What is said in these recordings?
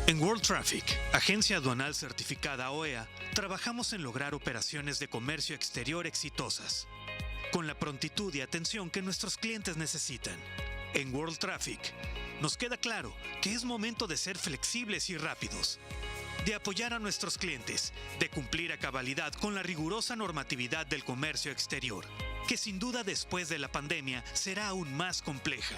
En World Traffic, agencia aduanal certificada OEA, trabajamos en lograr operaciones de comercio exterior exitosas, con la prontitud y atención que nuestros clientes necesitan. En World Traffic, nos queda claro que es momento de ser flexibles y rápidos, de apoyar a nuestros clientes, de cumplir a cabalidad con la rigurosa normatividad del comercio exterior, que sin duda después de la pandemia será aún más compleja.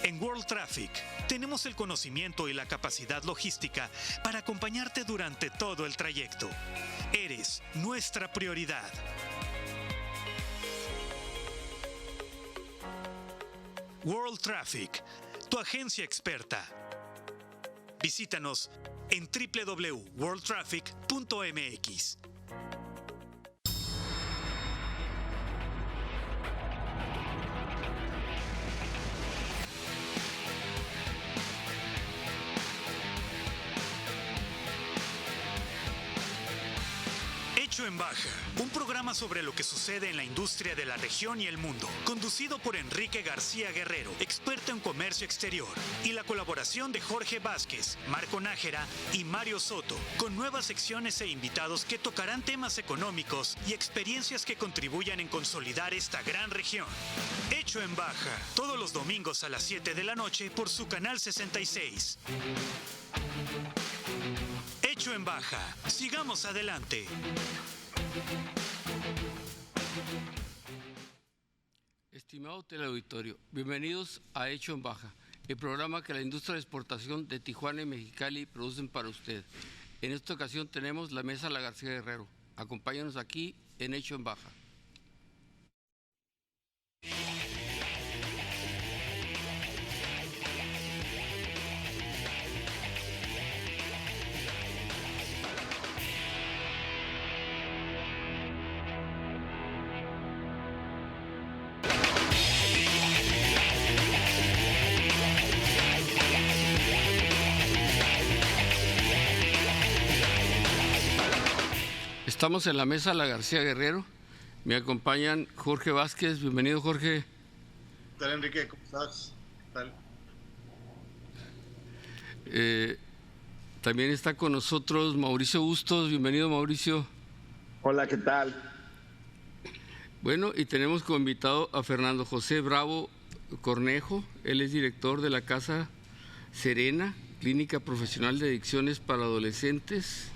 En World Traffic, tenemos el conocimiento y la capacidad logística para acompañarte durante todo el trayecto. Eres nuestra prioridad. World Traffic, tu agencia experta. Visítanos en www.worldtraffic.mx. Hecho en Baja, un programa sobre lo que sucede en la industria de la región y el mundo, conducido por Enrique García Guerrero, experto en comercio exterior, y la colaboración de Jorge Vázquez, Marco Nájera y Mario Soto, con nuevas secciones e invitados que tocarán temas económicos y experiencias que contribuyan en consolidar esta gran región. Hecho en Baja, todos los domingos a las 7 de la noche por su canal 66. Hecho en Baja. Sigamos adelante. Estimado teleauditorio, bienvenidos a Hecho en Baja, el programa que la industria de exportación de Tijuana y Mexicali producen para usted. En esta ocasión tenemos la mesa La García Guerrero. Acompáñanos aquí en Hecho en Baja. Estamos en la mesa La García Guerrero. Me acompañan Jorge Vázquez. Bienvenido, Jorge. ¿Qué tal, Enrique? ¿Cómo estás? ¿Qué tal? También está con nosotros Mauricio Bustos. Bienvenido, Mauricio. Hola, ¿qué tal? Bueno, y tenemos como invitado a Fernando José Bravo Cornejo. Él es director de la Casa Serena, Clínica Profesional de Adicciones para Adolescentes,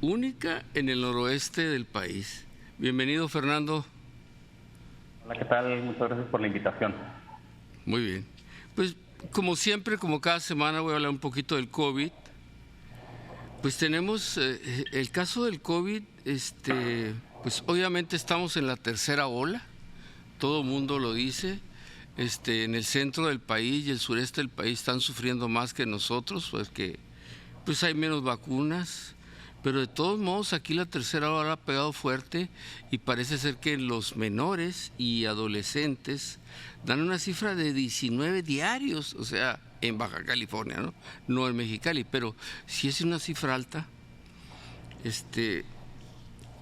única en el noroeste del país. Bienvenido, Fernando. Hola, ¿qué tal? Muchas gracias por la invitación. Muy bien. Pues como siempre, como cada semana voy a hablar un poquito del COVID. Pues tenemos el caso del COVID, pues obviamente estamos en la tercera ola, todo el mundo lo dice. En el centro del país y el sureste del país están sufriendo más que nosotros, porque pues hay menos vacunas. Pero de todos modos aquí la tercera ola ha pegado fuerte y parece ser que los menores y adolescentes dan una cifra de 19 diarios, o sea, en Baja California, no en Mexicali, pero sí es una cifra alta.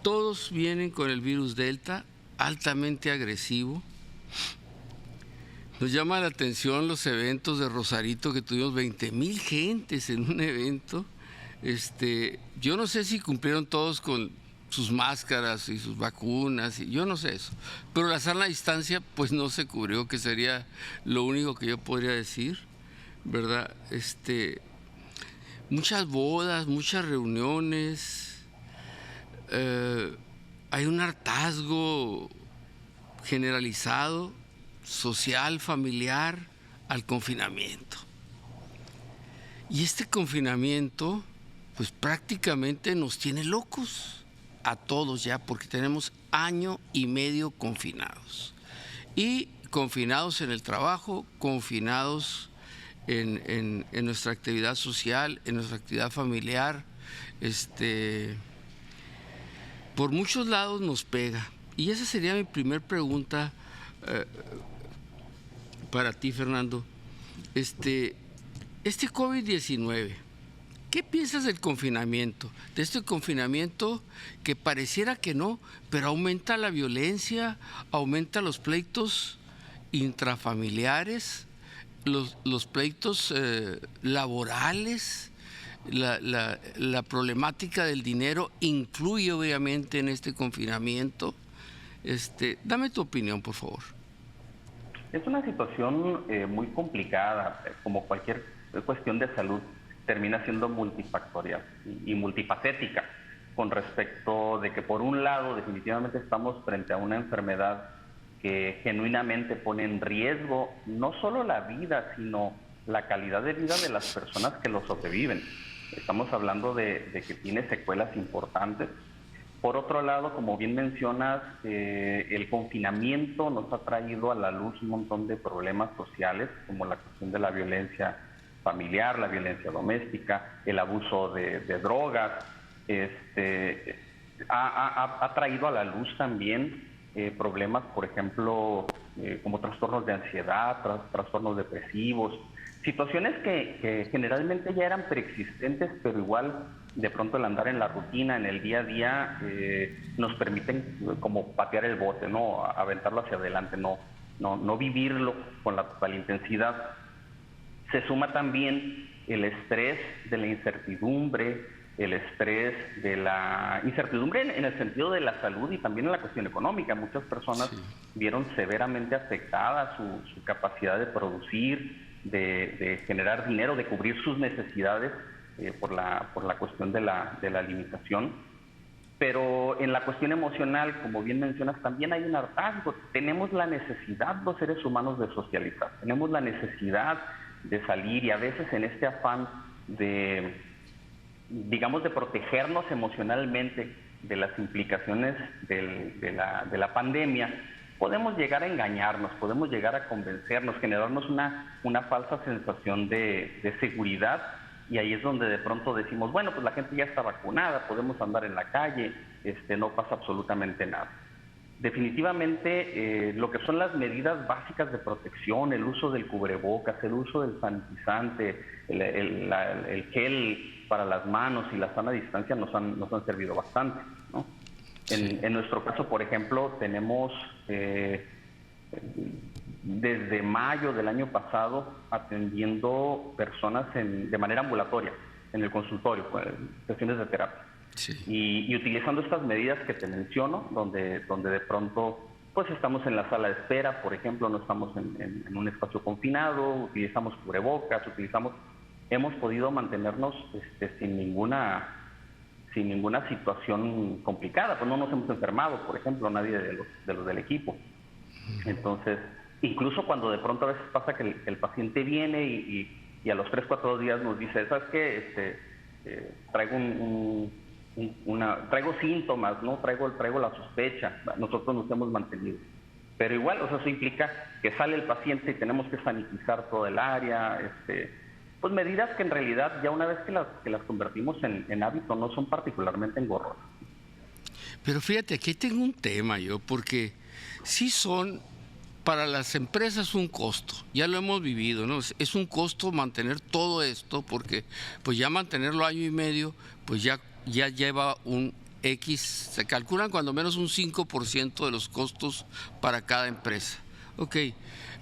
Todos vienen con el virus Delta, altamente agresivo. Nos llama la atención los eventos de Rosarito, que tuvimos 20,000 gentes en un evento. Yo no sé si cumplieron todos con sus máscaras y sus vacunas, y yo no sé eso. Pero la sana distancia, pues no se cubrió, que sería lo único que yo podría decir, ¿verdad? Muchas bodas, muchas reuniones, hay un hartazgo generalizado, social, familiar, al confinamiento. Y este confinamiento pues prácticamente nos tiene locos a todos ya, porque tenemos año y medio confinados. Y confinados en el trabajo, confinados en nuestra actividad social, en nuestra actividad familiar. Por muchos lados nos pega. Y esa sería mi primer pregunta para ti, Fernando. Este COVID-19 ¿Qué piensas del confinamiento? De este confinamiento que pareciera que no, pero aumenta la violencia, aumenta los pleitos intrafamiliares, los pleitos laborales, la problemática del dinero influye obviamente en este confinamiento. Dame tu opinión, por favor. Es una situación muy complicada, como cualquier cuestión de salud, termina siendo multifactorial y multifacética, con respecto de que por un lado definitivamente estamos frente a una enfermedad que genuinamente pone en riesgo no solo la vida, sino la calidad de vida de las personas que lo sobreviven. Estamos hablando de que tiene secuelas importantes. Por otro lado, como bien mencionas, el confinamiento nos ha traído a la luz un montón de problemas sociales, como la cuestión de la violencia familiar, la violencia doméstica, el abuso de drogas. Ha traído a la luz también problemas, por ejemplo, como trastornos de ansiedad, trastornos depresivos, situaciones que generalmente ya eran preexistentes, pero igual de pronto el andar en la rutina, en el día a día, nos permiten como patear el bote, ¿no? Aventarlo hacia adelante, no vivirlo con la total intensidad. Se suma también el estrés de la incertidumbre, el estrés de la incertidumbre en el sentido de la salud y también en la cuestión económica. Muchas personas vieron severamente afectada su capacidad de producir, de generar dinero, de cubrir sus necesidades por la cuestión de la limitación. Pero en la cuestión emocional, como bien mencionas, también hay un hartazgo. Tenemos la necesidad, los seres humanos, de socializar. Tenemos la necesidad de salir, y a veces en este afán de, digamos, de protegernos emocionalmente de las implicaciones de la pandemia, podemos llegar a engañarnos, podemos llegar a convencernos, generarnos una falsa sensación de seguridad, y ahí es donde de pronto decimos, bueno, pues la gente ya está vacunada, podemos andar en la calle, no pasa absolutamente nada. Definitivamente lo que son las medidas básicas de protección, el uso del cubrebocas, el uso del sanitizante, el gel para las manos y la sana distancia nos han servido bastante, ¿no? Sí. En nuestro caso, por ejemplo, tenemos desde mayo del año pasado atendiendo personas de manera ambulatoria, en el consultorio, sesiones de terapia. Sí. Y utilizando estas medidas que te menciono, donde de pronto pues estamos en la sala de espera, por ejemplo, no estamos en un espacio confinado, utilizamos cubrebocas, hemos podido mantenernos sin ninguna situación complicada, pues no nos hemos enfermado, por ejemplo, nadie de los del equipo. Entonces, incluso cuando de pronto a veces pasa que el paciente viene y a los 3-4 días nos dice, ¿sabes qué? Traigo síntomas, ¿no? Traigo la sospecha. Nosotros nos hemos mantenido. Pero igual, o sea, eso implica que sale el paciente y tenemos que sanitizar todo el área, pues medidas que en realidad ya una vez que las convertimos en hábito no son particularmente engorrosas. Pero fíjate, aquí tengo un tema yo, porque sí son para las empresas un costo, ya lo hemos vivido, ¿no? Es un costo mantener todo esto, porque pues ya mantenerlo año y medio, pues ya lleva un X, se calculan cuando menos un 5% de los costos para cada empresa. Ok,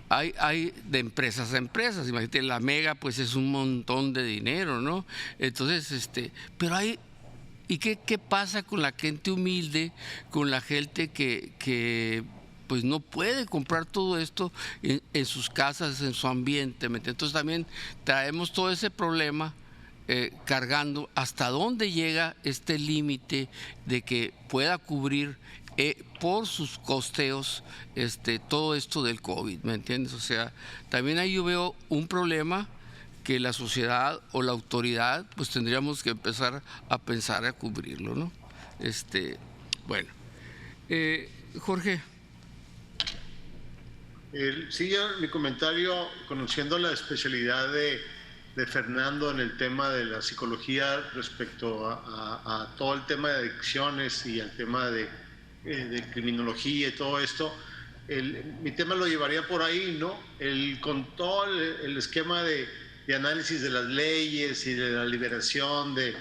hay de empresas a empresas, imagínate, la Mega pues es un montón de dinero, ¿no? Entonces, pero hay, ¿y qué pasa con la gente humilde, con la gente que pues no puede comprar todo esto en sus casas, en su ambiente? Entonces también traemos todo ese problema cargando. ¿Hasta dónde llega este límite de que pueda cubrir por sus costeos todo esto del COVID? ¿Me entiendes? O sea, también ahí yo veo un problema que la sociedad o la autoridad pues tendríamos que empezar a pensar a cubrirlo, ¿no? Bueno, Jorge. Sí, mi comentario, conociendo la especialidad de Fernando en el tema de la psicología respecto a todo el tema de adicciones y al tema de criminología y todo esto, mi tema lo llevaría por ahí, ¿no? Con todo el esquema de análisis de las leyes y de la liberación de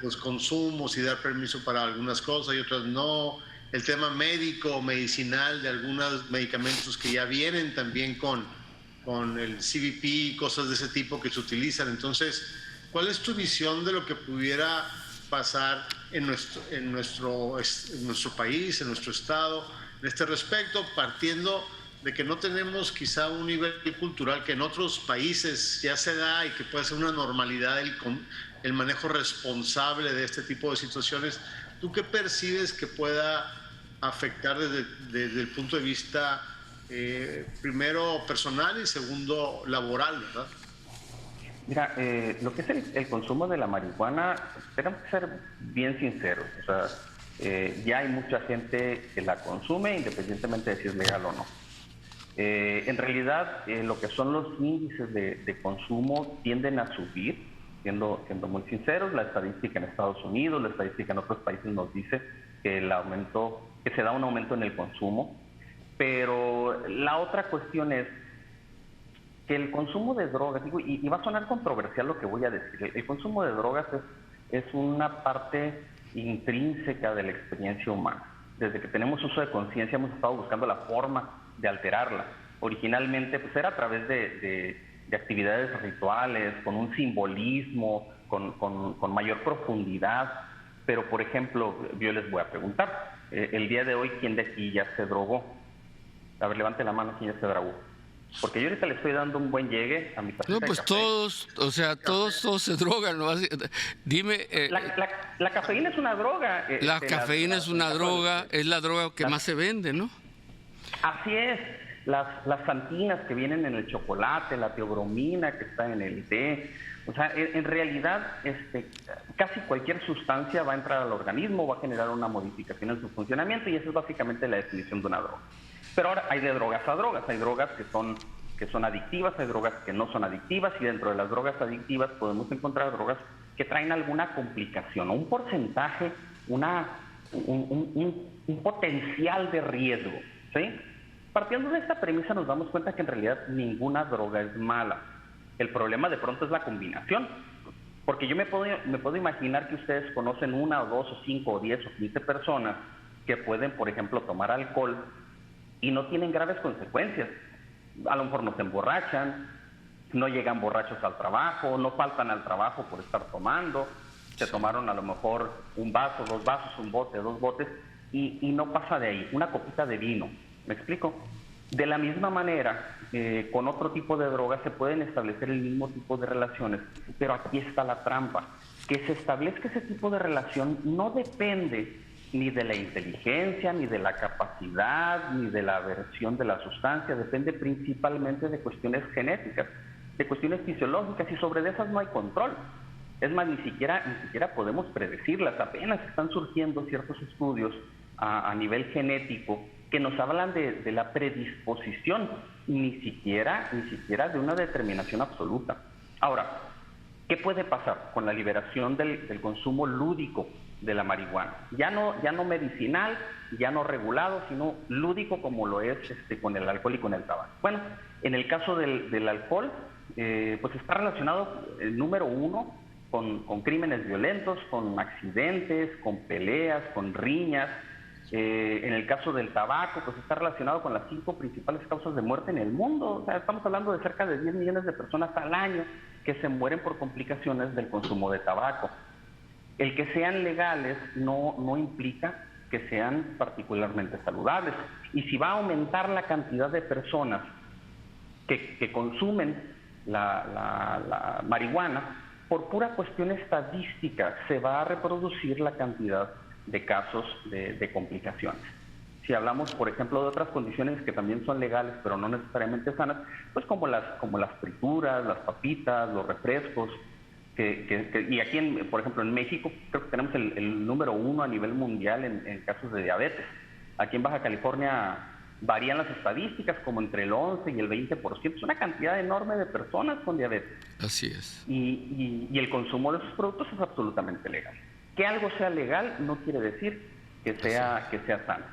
los consumos y dar permiso para algunas cosas y otras no. El tema médico, medicinal de algunos medicamentos que ya vienen también con el CBP, cosas de ese tipo que se utilizan. Entonces, ¿cuál es tu visión de lo que pudiera pasar en nuestro país, en nuestro estado, en este respecto, partiendo de que no tenemos quizá un nivel cultural que en otros países ya se da y que puede ser una normalidad el manejo responsable de este tipo de situaciones? ¿Tú qué percibes que pueda afectar desde el punto de vista primero personal y segundo laboral, verdad? Mira, lo que es el consumo de la marihuana, tenemos que ser bien sinceros. O sea, ya hay mucha gente que la consume independientemente de si es legal o no. En realidad, lo que son los índices de consumo tienden a subir, siendo muy sinceros. La estadística en Estados Unidos, la estadística en otros países nos dice que se da un aumento en el consumo. Pero la otra cuestión es que el consumo de drogas, y va a sonar controversial lo que voy a decir, el consumo de drogas es una parte intrínseca de la experiencia humana. Desde que tenemos uso de conciencia hemos estado buscando la forma de alterarla. Originalmente pues era a través de actividades rituales, con un simbolismo, con mayor profundidad. Pero, por ejemplo, yo les voy a preguntar, el día de hoy, ¿quién de aquí ya se drogó? A ver, levante la mano, ¿quién ya se drogó? Porque yo ahorita le estoy dando un buen llegue a mi tacita No, pues de café. todos, o sea, todos se drogan, ¿no? Dime... La cafeína es una droga. La cafeína es una droga, es la droga que más se vende, ¿no? Así es. Las santinas que vienen en el chocolate, la teobromina que está en el té. O sea, en realidad, casi cualquier sustancia va a entrar al organismo, va a generar una modificación en su funcionamiento y esa es básicamente la definición de una droga. Pero ahora hay de drogas a drogas. Hay drogas que son adictivas, hay drogas que no son adictivas y dentro de las drogas adictivas podemos encontrar drogas que traen alguna complicación o un porcentaje, un potencial de riesgo, ¿sí? Partiendo de esta premisa nos damos cuenta que en realidad ninguna droga es mala. El problema de pronto es la combinación. Porque yo me puedo imaginar que ustedes conocen 1 o 2 o 5 o 10 o 15 personas que pueden, por ejemplo, tomar alcohol y no tienen graves consecuencias. A lo mejor no se emborrachan, no llegan borrachos al trabajo, no faltan al trabajo por estar tomando, se tomaron a lo mejor un vaso, 2 vasos, un bote, 2 botes y no pasa de ahí, una copita de vino. ¿Me explico? De la misma manera, con otro tipo de drogas se pueden establecer el mismo tipo de relaciones, pero aquí está la trampa. Que se establezca ese tipo de relación no depende ni de la inteligencia, ni de la capacidad, ni de la aversión de la sustancia, depende principalmente de cuestiones genéticas, de cuestiones fisiológicas y sobre esas no hay control. Es más, ni siquiera podemos predecirlas, apenas están surgiendo ciertos estudios a nivel genético que nos hablan de la predisposición, ni siquiera de una determinación absoluta. Ahora, ¿qué puede pasar con la liberación del consumo lúdico de la marihuana? Ya no medicinal, ya no regulado, sino lúdico como lo es con el alcohol y con el tabaco. Bueno, en el caso del alcohol, pues está relacionado, número 1, con crímenes violentos, con accidentes, con peleas, con riñas. En el caso del tabaco, pues está relacionado con las 5 principales causas de muerte en el mundo. O sea, estamos hablando de cerca de 10 millones de personas al año que se mueren por complicaciones del consumo de tabaco. El que sean legales no implica que sean particularmente saludables. Y si va a aumentar la cantidad de personas que consumen la marihuana, por pura cuestión estadística se va a reproducir la cantidad de casos de complicaciones. Si hablamos, por ejemplo, de otras condiciones que también son legales, pero no necesariamente sanas, pues como las frituras, las papitas, los refrescos, y aquí, por ejemplo, en México, creo que tenemos el número 1 a nivel mundial en casos de diabetes. Aquí en Baja California varían las estadísticas como entre el 11 y el 20%. Es una cantidad enorme de personas con diabetes. Así es. Y el consumo de esos productos es absolutamente legal. Que algo sea legal no quiere decir que sea sano.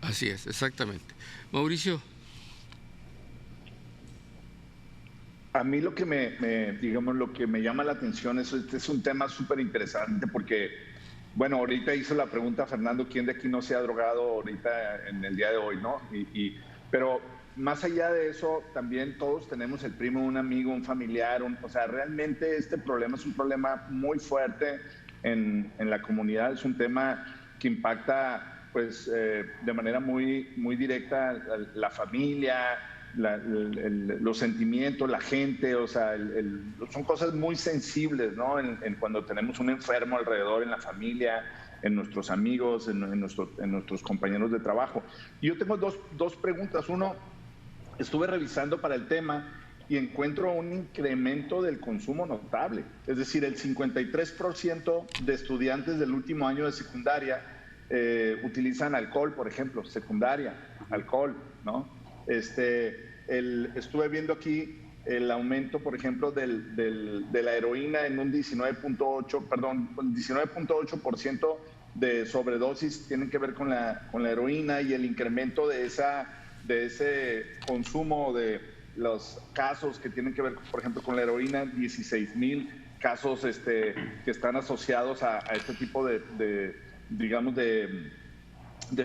Así es, exactamente. Mauricio. A mí lo que digamos, lo que me llama la atención es, este es un tema súper interesante porque, bueno, ahorita hizo la pregunta Fernando, ¿quién de aquí no se ha drogado ahorita en el día de hoy, no? Pero más allá de eso, también todos tenemos el primo, un amigo, un familiar, o sea, realmente este problema es un problema muy fuerte en la comunidad, es un tema que impacta, pues, de manera muy, muy directa la familia, los sentimientos, la gente, o sea, son cosas muy sensibles, ¿no? Cuando tenemos un enfermo alrededor en la familia, en nuestros amigos, en nuestros compañeros de trabajo. Y yo tengo dos preguntas. Uno, estuve revisando para el tema y encuentro un incremento del consumo notable. Es decir, el 53% de estudiantes del último año de secundaria utilizan alcohol, por ejemplo, secundaria, alcohol, ¿no? Estuve viendo aquí el aumento, por ejemplo, de la heroína en un 19.8% de sobredosis tienen que ver con la heroína, y el incremento de ese consumo, de los casos que tienen que ver, por ejemplo, con la heroína, 16,000 casos que están asociados a este tipo de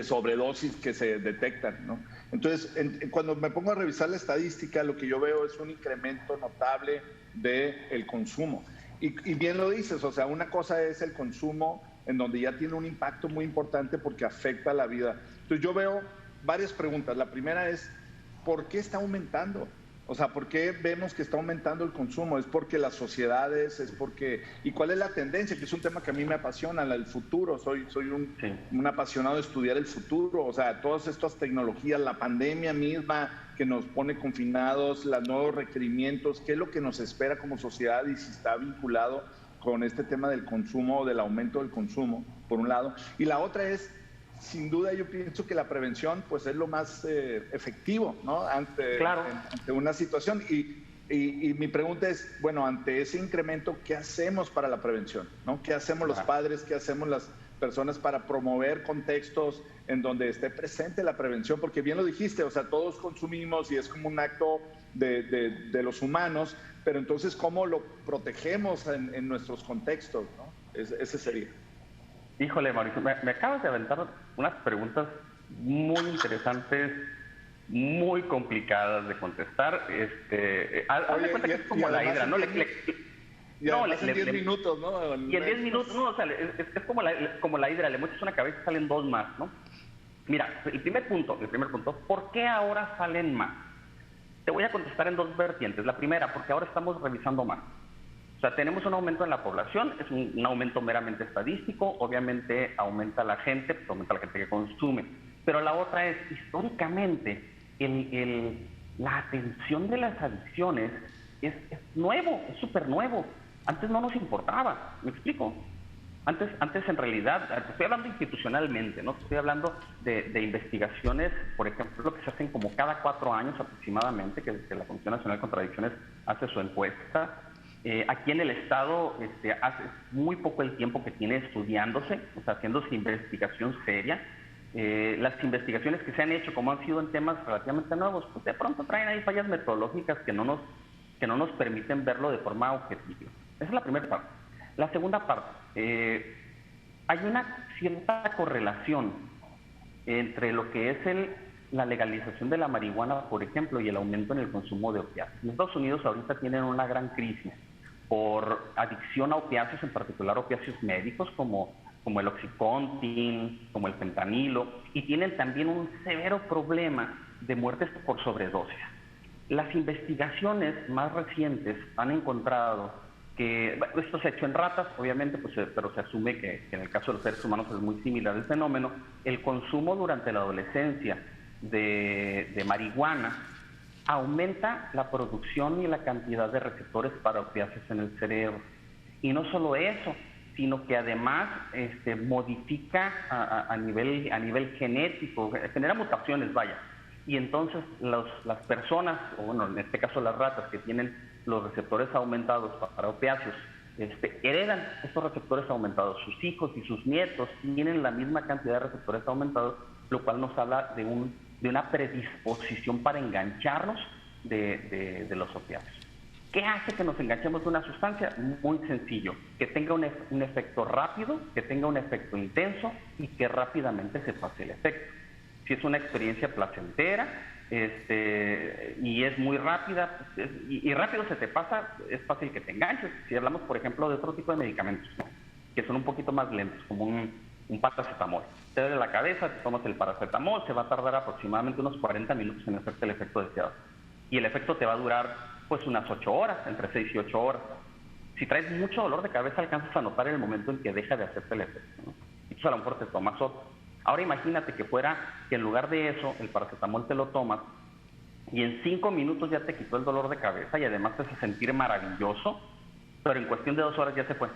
sobredosis que se detectan, ¿no? Entonces, cuando me pongo a revisar la estadística, lo que yo veo es un incremento notable del consumo. Y bien lo dices, o sea, una cosa es el consumo en donde ya tiene un impacto muy importante porque afecta la vida. Entonces, yo veo varias preguntas. La primera es, ¿por qué está aumentando? O sea, ¿por qué vemos que está aumentando el consumo? ¿Es porque las sociedades, es porque... ¿Y cuál es la tendencia? Que es un tema que a mí me apasiona, el futuro. Soy un apasionado de estudiar el futuro. O sea, todas estas tecnologías, la pandemia misma que nos pone confinados, los nuevos requerimientos, ¿qué es lo que nos espera como sociedad y si está vinculado con este tema del consumo, del aumento del consumo, por un lado? Y la otra es, sin duda, yo pienso que la prevención pues es lo más efectivo, ¿no? Ante una situación. Y mi pregunta es, bueno, ante ese incremento, ¿qué hacemos para la prevención, ¿no? ¿Qué hacemos los padres? ¿Qué hacemos las personas para promover contextos en donde esté presente la prevención? Porque bien lo dijiste, o sea, todos consumimos y es como un acto de los humanos, pero entonces, ¿cómo lo protegemos en nuestros contextos, ¿no? Ese sería. Híjole, Mauricio, me acabas de aventar unas preguntas muy interesantes, muy complicadas de contestar. Haz de cuenta que es como la hidra, ¿no? En 10 minutos, ¿no? Y en 10 minutos, no, o sea, es como la hidra, le muestras una cabeza y salen dos más, ¿no? Mira, el primer punto, ¿por qué ahora salen más? Te voy a contestar en dos vertientes. La primera, porque ahora estamos revisando más. O sea, tenemos un aumento en la población, es un aumento meramente estadístico, obviamente aumenta la gente, pues aumenta la gente que consume. Pero la otra es, históricamente, la atención de las adicciones es nuevo, es súper nuevo. Antes no nos importaba, ¿me explico? Antes en realidad, te estoy hablando institucionalmente, ¿no? Te estoy hablando de investigaciones, por ejemplo, que se hacen como cada 4 años aproximadamente, que la Comisión Nacional contra Adicciones hace su encuesta. Aquí en el Estado hace muy poco el tiempo que tiene estudiándose, o sea, haciéndose investigación seria. Las investigaciones que se han hecho, como han sido en temas relativamente nuevos, pues de pronto traen ahí fallas metodológicas que no nos permiten verlo de forma objetiva. Esa es la primera parte. La segunda parte, hay una cierta correlación entre lo que es la legalización de la marihuana, por ejemplo, y el aumento en el consumo de opiáceos. En Estados Unidos ahorita tienen una gran crisis por adicción a opiáceos, en particular opiáceos médicos como el Oxycontin, como el fentanilo, y tienen también un severo problema de muertes por sobredosis. Las investigaciones más recientes han encontrado que, esto se ha hecho en ratas, obviamente, pero se asume que en el caso de los seres humanos es muy similar el fenómeno. El consumo durante la adolescencia de marihuana aumenta la producción y la cantidad de receptores para opiáceos en el cerebro. Y no solo eso, sino que además modifica a nivel genético, genera mutaciones, vaya. Y entonces las personas, o bueno, en este caso las ratas que tienen los receptores aumentados para opiáceos, heredan estos receptores aumentados. Sus hijos y sus nietos tienen la misma cantidad de receptores aumentados, lo cual nos habla de una predisposición para engancharnos de los opiáceos. ¿Qué hace que nos enganchemos de una sustancia? Muy sencillo, que tenga un efecto rápido, que tenga un efecto intenso y que rápidamente se pase el efecto. Si es una experiencia placentera y es muy rápida y rápido se te pasa, es fácil que te enganches. Si hablamos, por ejemplo, de otro tipo de medicamentos, ¿no?, que son un poquito más lentos, como un paracetamol. Te duele la cabeza, te tomas el paracetamol, se va a tardar aproximadamente unos 40 minutos en hacerte el efecto deseado. Y el efecto te va a durar pues unas 8 horas, entre 6 y 8 horas. Si traes mucho dolor de cabeza, alcanzas a notar en el momento en que deja de hacerte el efecto, ¿no? Entonces a lo mejor te tomas otro. Ahora imagínate que fuera que en lugar de eso, el paracetamol te lo tomas y en 5 minutos ya te quitó el dolor de cabeza y además te hace sentir maravilloso, pero en cuestión de 2 horas ya se fue.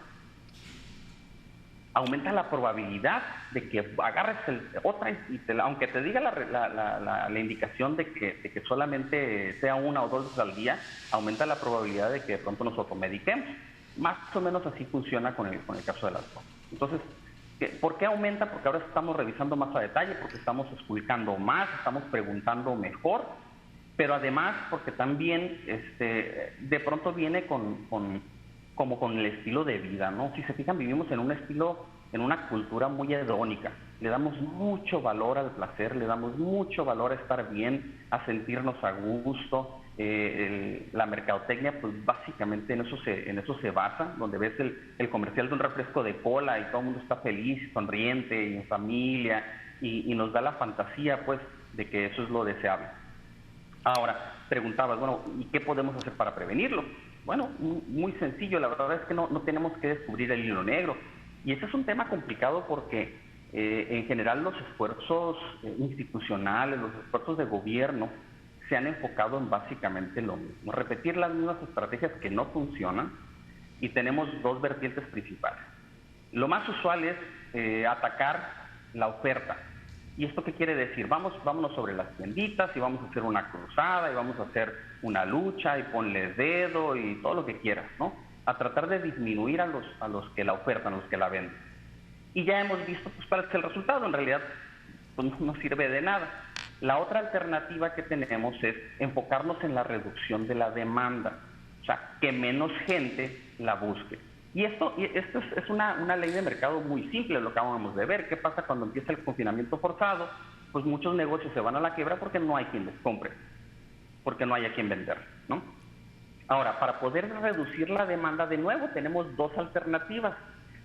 Aumenta la probabilidad de que agarres otra y aunque te diga la indicación de que solamente sea 1 o 2 veces al día, aumenta la probabilidad de que de pronto nos automediquemos. Más o menos así funciona con el caso del alcohol. Entonces, ¿por qué aumenta? Porque ahora estamos revisando más a detalle, porque estamos explicando más, estamos preguntando mejor, pero además porque también de pronto viene como con el estilo de vida, ¿no? Si se fijan, vivimos en un estilo, en una cultura muy hedónica. Le damos mucho valor al placer, le damos mucho valor a estar bien, a sentirnos a gusto. La mercadotecnia, pues básicamente en eso se basa, donde ves el comercial de un refresco de cola y todo el mundo está feliz, sonriente y en familia, y nos da la fantasía, pues, de que eso es lo deseable. Ahora, preguntabas, bueno, ¿y qué podemos hacer para prevenirlo? Bueno, muy sencillo, la verdad es que no tenemos que descubrir el hilo negro. Y ese es un tema complicado porque en general los esfuerzos institucionales, los esfuerzos de gobierno se han enfocado en básicamente lo mismo, repetir las mismas estrategias que no funcionan, y tenemos 2 vertientes principales. Lo más usual es atacar la oferta. ¿Y esto qué quiere decir? Vámonos sobre las tienditas y vamos a hacer una cruzada y vamos a hacer una lucha y ponle dedo y todo lo que quieras, ¿no? A tratar de disminuir a los que la ofertan, a los que la venden. Y ya hemos visto pues cuál es el resultado. En realidad pues, no sirve de nada. La otra alternativa que tenemos es enfocarnos en la reducción de la demanda, o sea, que menos gente la busque. Y esto es una ley de mercado muy simple, lo que acabamos de ver. ¿Qué pasa cuando empieza el confinamiento forzado? Pues muchos negocios se van a la quiebra porque no hay quien les compre, porque no hay a quien vender, ¿no? Ahora, para poder reducir la demanda, de nuevo, tenemos 2 alternativas.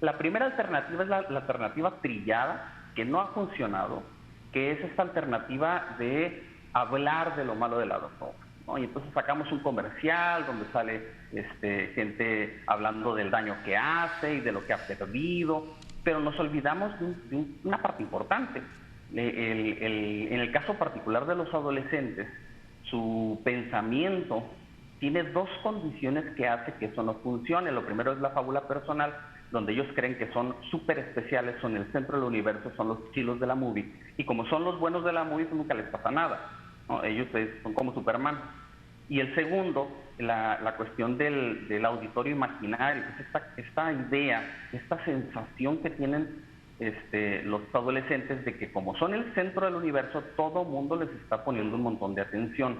La primera alternativa es la alternativa trillada, que no ha funcionado, que es esta alternativa de hablar de lo malo de la droga, ¿no? Y entonces sacamos un comercial donde sale gente hablando del daño que hace y de lo que ha perdido, pero nos olvidamos de una parte importante. En el caso particular de los adolescentes, su pensamiento tiene 2 condiciones que hacen que eso no funcione. Lo primero es la fábula personal, donde ellos creen que son súper especiales, son el centro del universo, son los chilos de la movie, y como son los buenos de la movie, pues nunca les pasa nada, ¿no? Ellos son como Superman. Y el segundo, la cuestión del auditorio imaginario, es esta idea, esta sensación que tienen los adolescentes de que como son el centro del universo, todo mundo les está poniendo un montón de atención.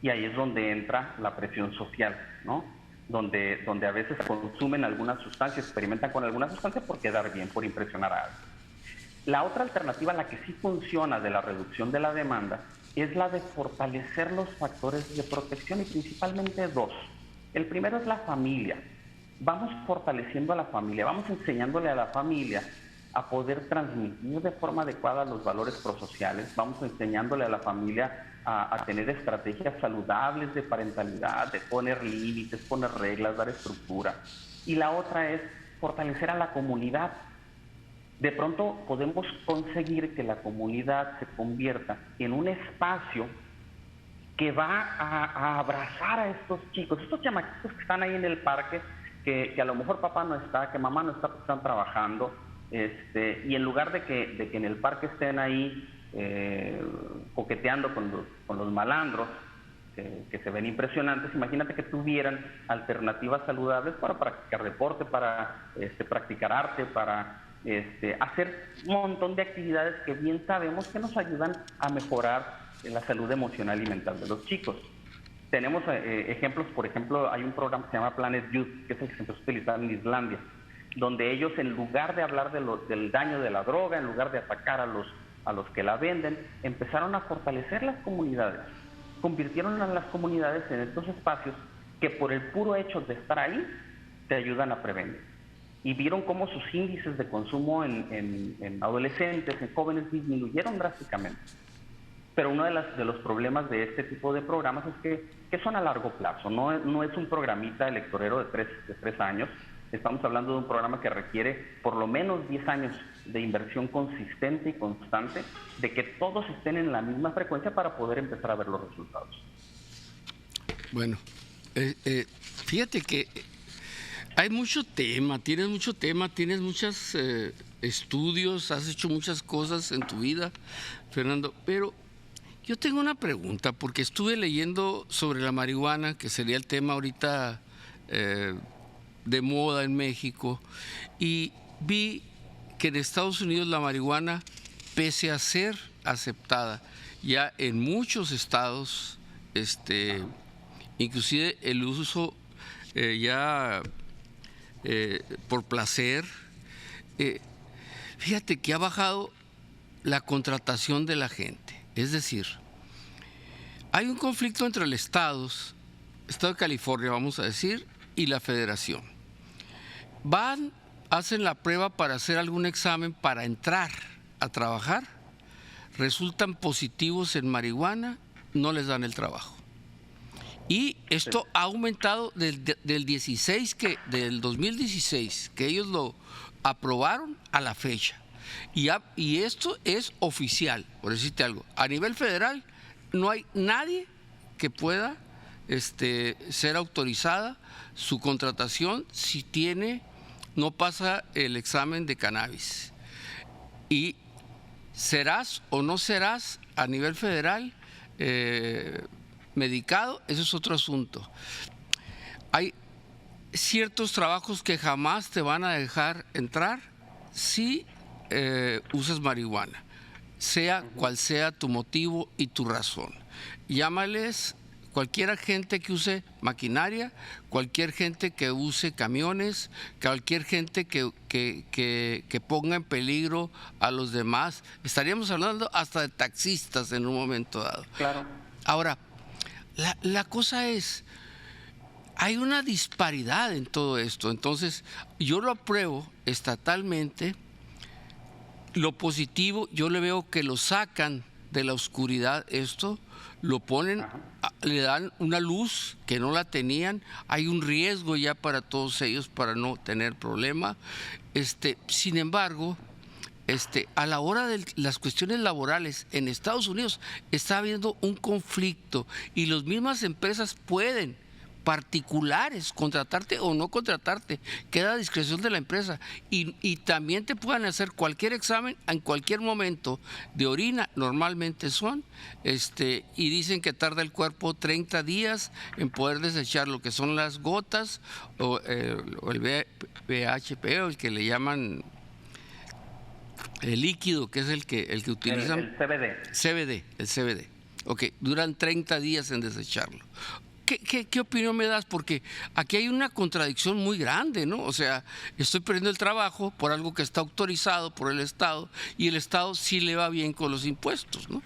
Y ahí es donde entra la presión social, ¿no? Donde a veces consumen alguna sustancia, experimentan con alguna sustancia por quedar bien, por impresionar a alguien. La otra alternativa, la que sí funciona de la reducción de la demanda, es la de fortalecer los factores de protección, y principalmente 2. El primero es la familia. Vamos fortaleciendo a la familia, vamos enseñándole a la familia a poder transmitir de forma adecuada los valores prosociales, vamos enseñándole a la familia a tener estrategias saludables de parentalidad, de poner límites, poner reglas, dar estructura. Y la otra es fortalecer a la comunidad. De pronto podemos conseguir que la comunidad se convierta en un espacio que va a abrazar a estos chicos, estos chamaquitos que están ahí en el parque, que a lo mejor papá no está, que mamá no está porque están trabajando, y en lugar de que en el parque estén ahí coqueteando con los malandros, que se ven impresionantes, imagínate que tuvieran alternativas saludables para practicar deporte, para practicar arte, para hacer un montón de actividades que bien sabemos que nos ayudan a mejorar la salud emocional y mental de los chicos. Tenemos ejemplos, por ejemplo, hay un programa que se llama Planet Youth, que es el que se empezó a utilizar en Islandia, donde ellos, en lugar de hablar del daño de la droga, en lugar de atacar a los que la venden, empezaron a fortalecer las comunidades, convirtieron a las comunidades en estos espacios que por el puro hecho de estar ahí, te ayudan a prevenir. Y vieron cómo sus índices de consumo en adolescentes, en jóvenes, disminuyeron drásticamente. Pero uno de los problemas de este tipo de programas es que son a largo plazo, no es un programita electorero de tres años. Estamos hablando de un programa que requiere por lo menos 10 años de inversión consistente y constante, de que todos estén en la misma frecuencia para poder empezar a ver los resultados. Bueno, fíjate que hay mucho tema, tienes muchos estudios, has hecho muchas cosas en tu vida, Fernando, pero yo tengo una pregunta, porque estuve leyendo sobre la marihuana, que sería el tema ahorita de moda en México, y vi que en Estados Unidos la marihuana, pese a ser aceptada ya en muchos estados, inclusive el uso por placer, fíjate que ha bajado la contratación de la gente. Es decir, hay un conflicto entre el Estado de California, vamos a decir, y la Federación. Hacen la prueba para hacer algún examen para entrar a trabajar, resultan positivos en marihuana, no les dan el trabajo. Y esto ha aumentado del 2016, que ellos lo aprobaron, a la fecha. Y esto es oficial, por decirte algo. A nivel federal no hay nadie que pueda ser autorizada su contratación si no pasa el examen de cannabis. Y serás o no serás a nivel federal medicado, eso es otro asunto. Hay ciertos trabajos que jamás te van a dejar entrar si usas marihuana, sea cual sea tu motivo y tu razón. Llámales cualquier gente que use maquinaria, cualquier gente que use camiones, cualquier gente que ponga en peligro a los demás. Estaríamos hablando hasta de taxistas en un momento dado. Claro. Ahora, la cosa es, hay una disparidad en todo esto. Entonces, yo lo apruebo estatalmente. Lo positivo, yo le veo que lo sacan de la oscuridad esto, lo ponen, le dan una luz que no la tenían, hay un riesgo ya para todos ellos para no tener problema. Sin embargo, a la hora de las cuestiones laborales en Estados Unidos está habiendo un conflicto y las mismas empresas pueden, particulares, contratarte o no contratarte, queda a discreción de la empresa, y también te pueden hacer cualquier examen en cualquier momento de orina, normalmente son, y dicen que tarda el cuerpo 30 días en poder desechar lo que son las gotas o el VHP, o el que le llaman el líquido, que es el que utilizan. El CBD. El CBD. Ok, duran 30 días en desecharlo. ¿Qué opinión me das? Porque aquí hay una contradicción muy grande, ¿no? O sea, estoy perdiendo el trabajo por algo que está autorizado por el Estado, y el Estado sí le va bien con los impuestos, ¿no?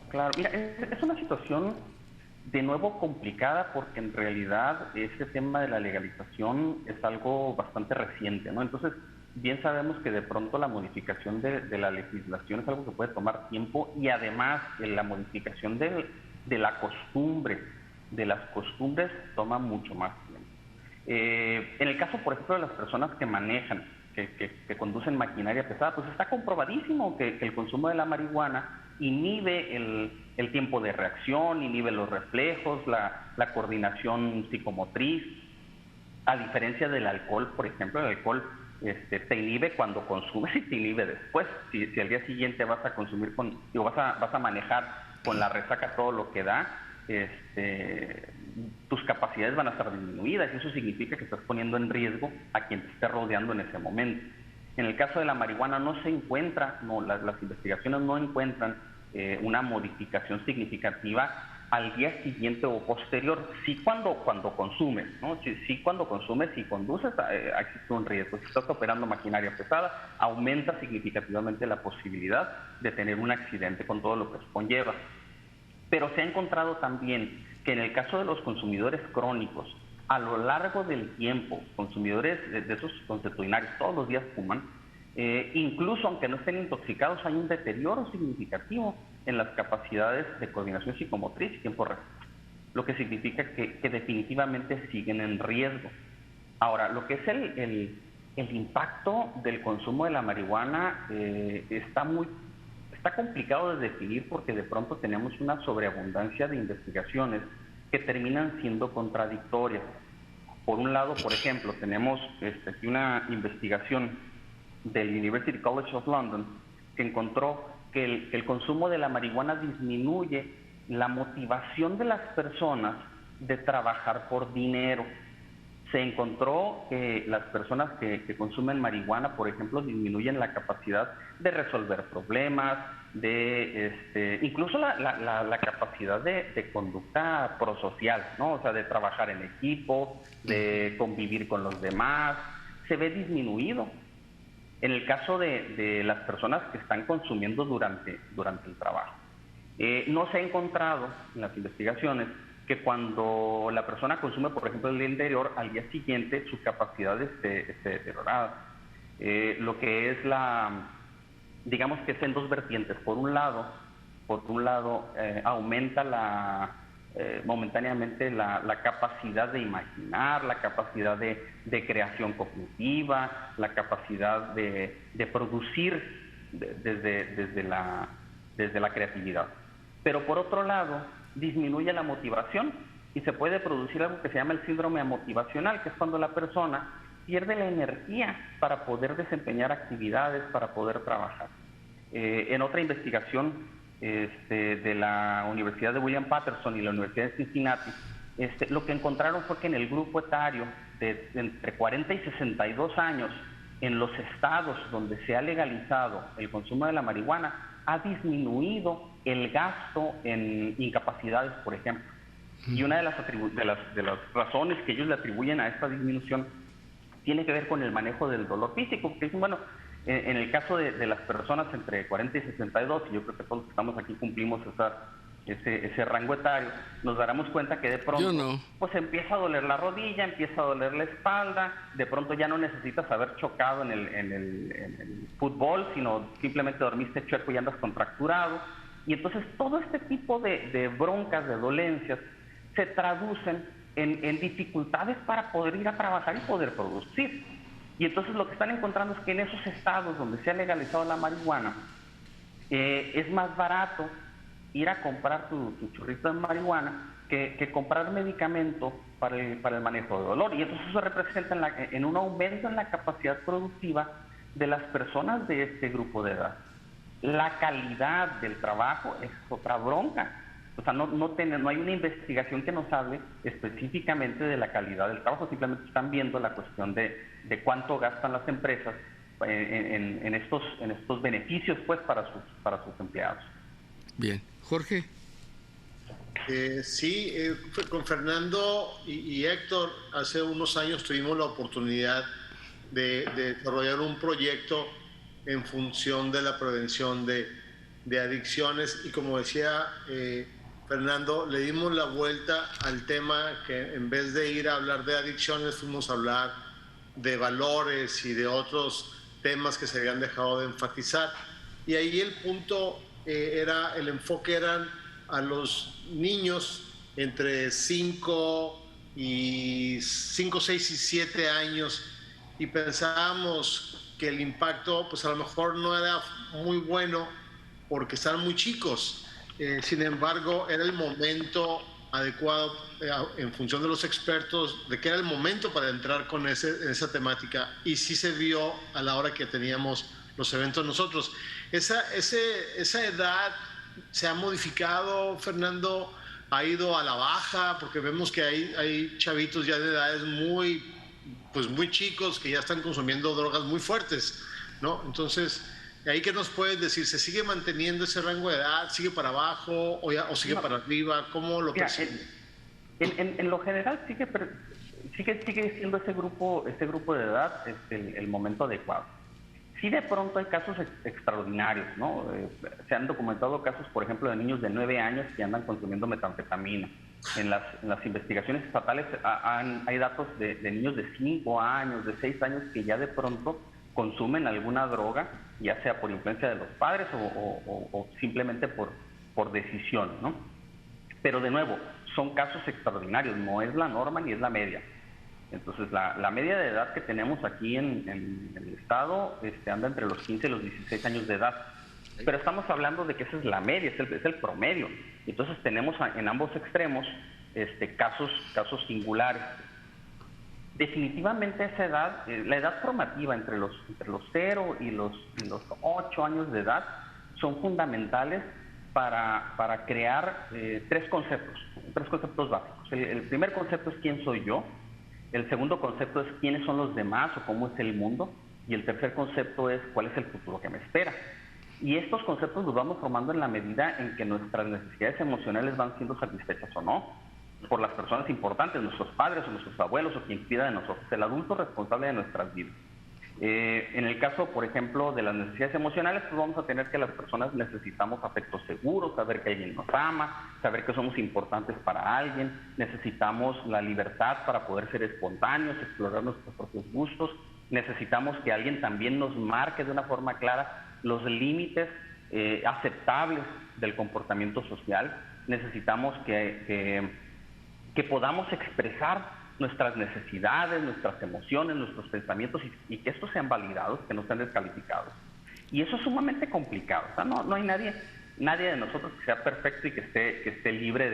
Claro, mira, es una situación de nuevo complicada, porque en realidad este tema de la legalización es algo bastante reciente, ¿no? Entonces, bien sabemos que de pronto la modificación de la legislación es algo que puede tomar tiempo, y además la modificación de la costumbre, de las costumbres, toma mucho más tiempo. En el caso, por ejemplo, de las personas que manejan, que conducen maquinaria pesada, pues está comprobadísimo que el consumo de la marihuana inhibe el tiempo de reacción, inhibe los reflejos, la coordinación psicomotriz, a diferencia del alcohol. Por ejemplo, el alcohol te inhibe cuando consumes y te inhibe después. Si al día siguiente vas a consumir vas a manejar con la resaca todo lo que da, tus capacidades van a estar disminuidas, y eso significa que estás poniendo en riesgo a quien te esté rodeando en ese momento. En el caso de la marihuana no se encuentra, las investigaciones no encuentran una modificación significativa al día siguiente o posterior, sí cuando consumes, ¿no? Sí cuando consumes y conduces existe un riesgo. Si estás operando maquinaria pesada, aumenta significativamente la posibilidad de tener un accidente con todo lo que eso conlleva. Pero se ha encontrado también que en el caso de los consumidores crónicos, a lo largo del tiempo, consumidores de esos consuetudinarios, todos los días fuman, incluso aunque no estén intoxicados, hay un deterioro significativo en las capacidades de coordinación psicomotriz y tiempo real, lo que significa que definitivamente siguen en riesgo. Ahora, lo que es el impacto del consumo de la marihuana está complicado de definir, porque de pronto tenemos una sobreabundancia de investigaciones que terminan siendo contradictorias. Por un lado, por ejemplo, tenemos aquí una investigación del University College of London que encontró que el consumo de la marihuana disminuye la motivación de las personas de trabajar por dinero. Se encontró que las personas que consumen marihuana, por ejemplo, disminuyen la capacidad de resolver problemas, incluso la capacidad de conducta prosocial, ¿no? O sea, de trabajar en equipo, de convivir con los demás, se ve disminuido. En el caso de las personas que están consumiendo durante el trabajo, no se ha encontrado en las investigaciones que cuando la persona consume, por ejemplo, el día anterior, al día siguiente su capacidad esté deteriorada. Lo que es digamos que es en dos vertientes. Por un lado aumenta momentáneamente la capacidad de imaginar, la capacidad de creación cognitiva, la capacidad de producir desde la creatividad. Pero por otro lado, disminuye la motivación y se puede producir algo que se llama el síndrome amotivacional, que es cuando la persona pierde la energía para poder desempeñar actividades, para poder trabajar. En otra investigación de la Universidad de William Patterson y la Universidad de Cincinnati, lo que encontraron fue que en el grupo etario de entre 40 y 62 años, en los estados donde se ha legalizado el consumo de la marihuana, ha disminuido el gasto en incapacidades, por ejemplo. Y una de las razones que ellos le atribuyen a esta disminución tiene que ver con el manejo del dolor físico, porque dicen, bueno, en el caso de las personas entre 40 y 62, y yo creo que todos los que estamos aquí cumplimos ese rango etario, nos daremos cuenta que de pronto pues empieza a doler la rodilla, empieza a doler la espalda, de pronto ya no necesitas haber chocado en el fútbol, sino simplemente dormiste chueco y andas contracturado. Y entonces todo este tipo de broncas, de dolencias, se traducen en dificultades para poder ir a trabajar y poder producir. Y entonces lo que están encontrando es que en esos estados donde se ha legalizado la marihuana, es más barato ir a comprar tu churrito de marihuana que comprar medicamento para el manejo de dolor. Y entonces eso representa en un aumento en la capacidad productiva de las personas de este grupo de edad. La calidad del trabajo es otra bronca. O sea, no hay una investigación que nos hable específicamente de la calidad del trabajo, simplemente están viendo la cuestión de cuánto gastan las empresas en estos beneficios, pues, para sus empleados. Bien. Jorge. Sí, con Fernando y Héctor, hace unos años tuvimos la oportunidad de desarrollar un proyecto en función de la prevención de adicciones, y como decía Fernando, le dimos la vuelta al tema, que en vez de ir a hablar de adicciones fuimos a hablar de valores y de otros temas que se habían dejado de enfatizar. Y ahí el punto el enfoque eran a los niños entre 5, 6 y 7 años, y pensábamos que el impacto pues a lo mejor no era muy bueno porque estaban muy chicos. Sin embargo, era el momento adecuado, en función de los expertos, de que era el momento para entrar con esa temática, y sí se vio a la hora que teníamos los eventos nosotros. Esa edad se ha modificado, Fernando, ha ido a la baja, porque vemos que hay chavitos ya de edades muy chicos que ya están consumiendo drogas muy fuertes, ¿no? Entonces, ¿Ahí qué nos puedes decir? ¿Se sigue manteniendo ese rango de edad? ¿Sigue para abajo o sigue para arriba? ¿Cómo lo percibes? En lo general sigue siendo ese grupo de edad el momento adecuado. Sí, de pronto hay casos extraordinarios, ¿no? Se han documentado casos, por ejemplo, de niños de 9 años que andan consumiendo metanfetamina. En las investigaciones estatales hay datos de niños de 5 años, de 6 años que ya de pronto consumen alguna droga, ya sea por influencia de los padres o simplemente por decisión, ¿no? Pero de nuevo, son casos extraordinarios, no es la norma ni es la media. Entonces, la media de edad que tenemos aquí en el estado anda entre los 15 y los 16 años de edad. Pero estamos hablando de que esa es la media, es el promedio. Entonces, tenemos en ambos extremos casos singulares. Definitivamente esa edad, la edad formativa entre los 0 y los 8 años de edad son fundamentales para crear tres conceptos básicos. El primer concepto es quién soy yo. El segundo concepto es quiénes son los demás o cómo es el mundo. Y el tercer concepto es cuál es el futuro que me espera. Y estos conceptos los vamos formando en la medida en que nuestras necesidades emocionales van siendo satisfechas o no por las personas importantes, nuestros padres o nuestros abuelos o quien cuida de nosotros, el adulto responsable de nuestras vidas. En el caso, por ejemplo, de las necesidades emocionales, pues vamos a tener que las personas necesitamos afectos seguros, saber que alguien nos ama, saber que somos importantes para alguien, necesitamos la libertad para poder ser espontáneos, explorar nuestros propios gustos, necesitamos que alguien también nos marque de una forma clara los límites aceptables del comportamiento social, necesitamos que podamos expresar nuestras necesidades, nuestras emociones, nuestros pensamientos y que estos sean validados, que no sean descalificados. Y eso es sumamente complicado. O sea, no hay nadie de nosotros que sea perfecto y que esté libre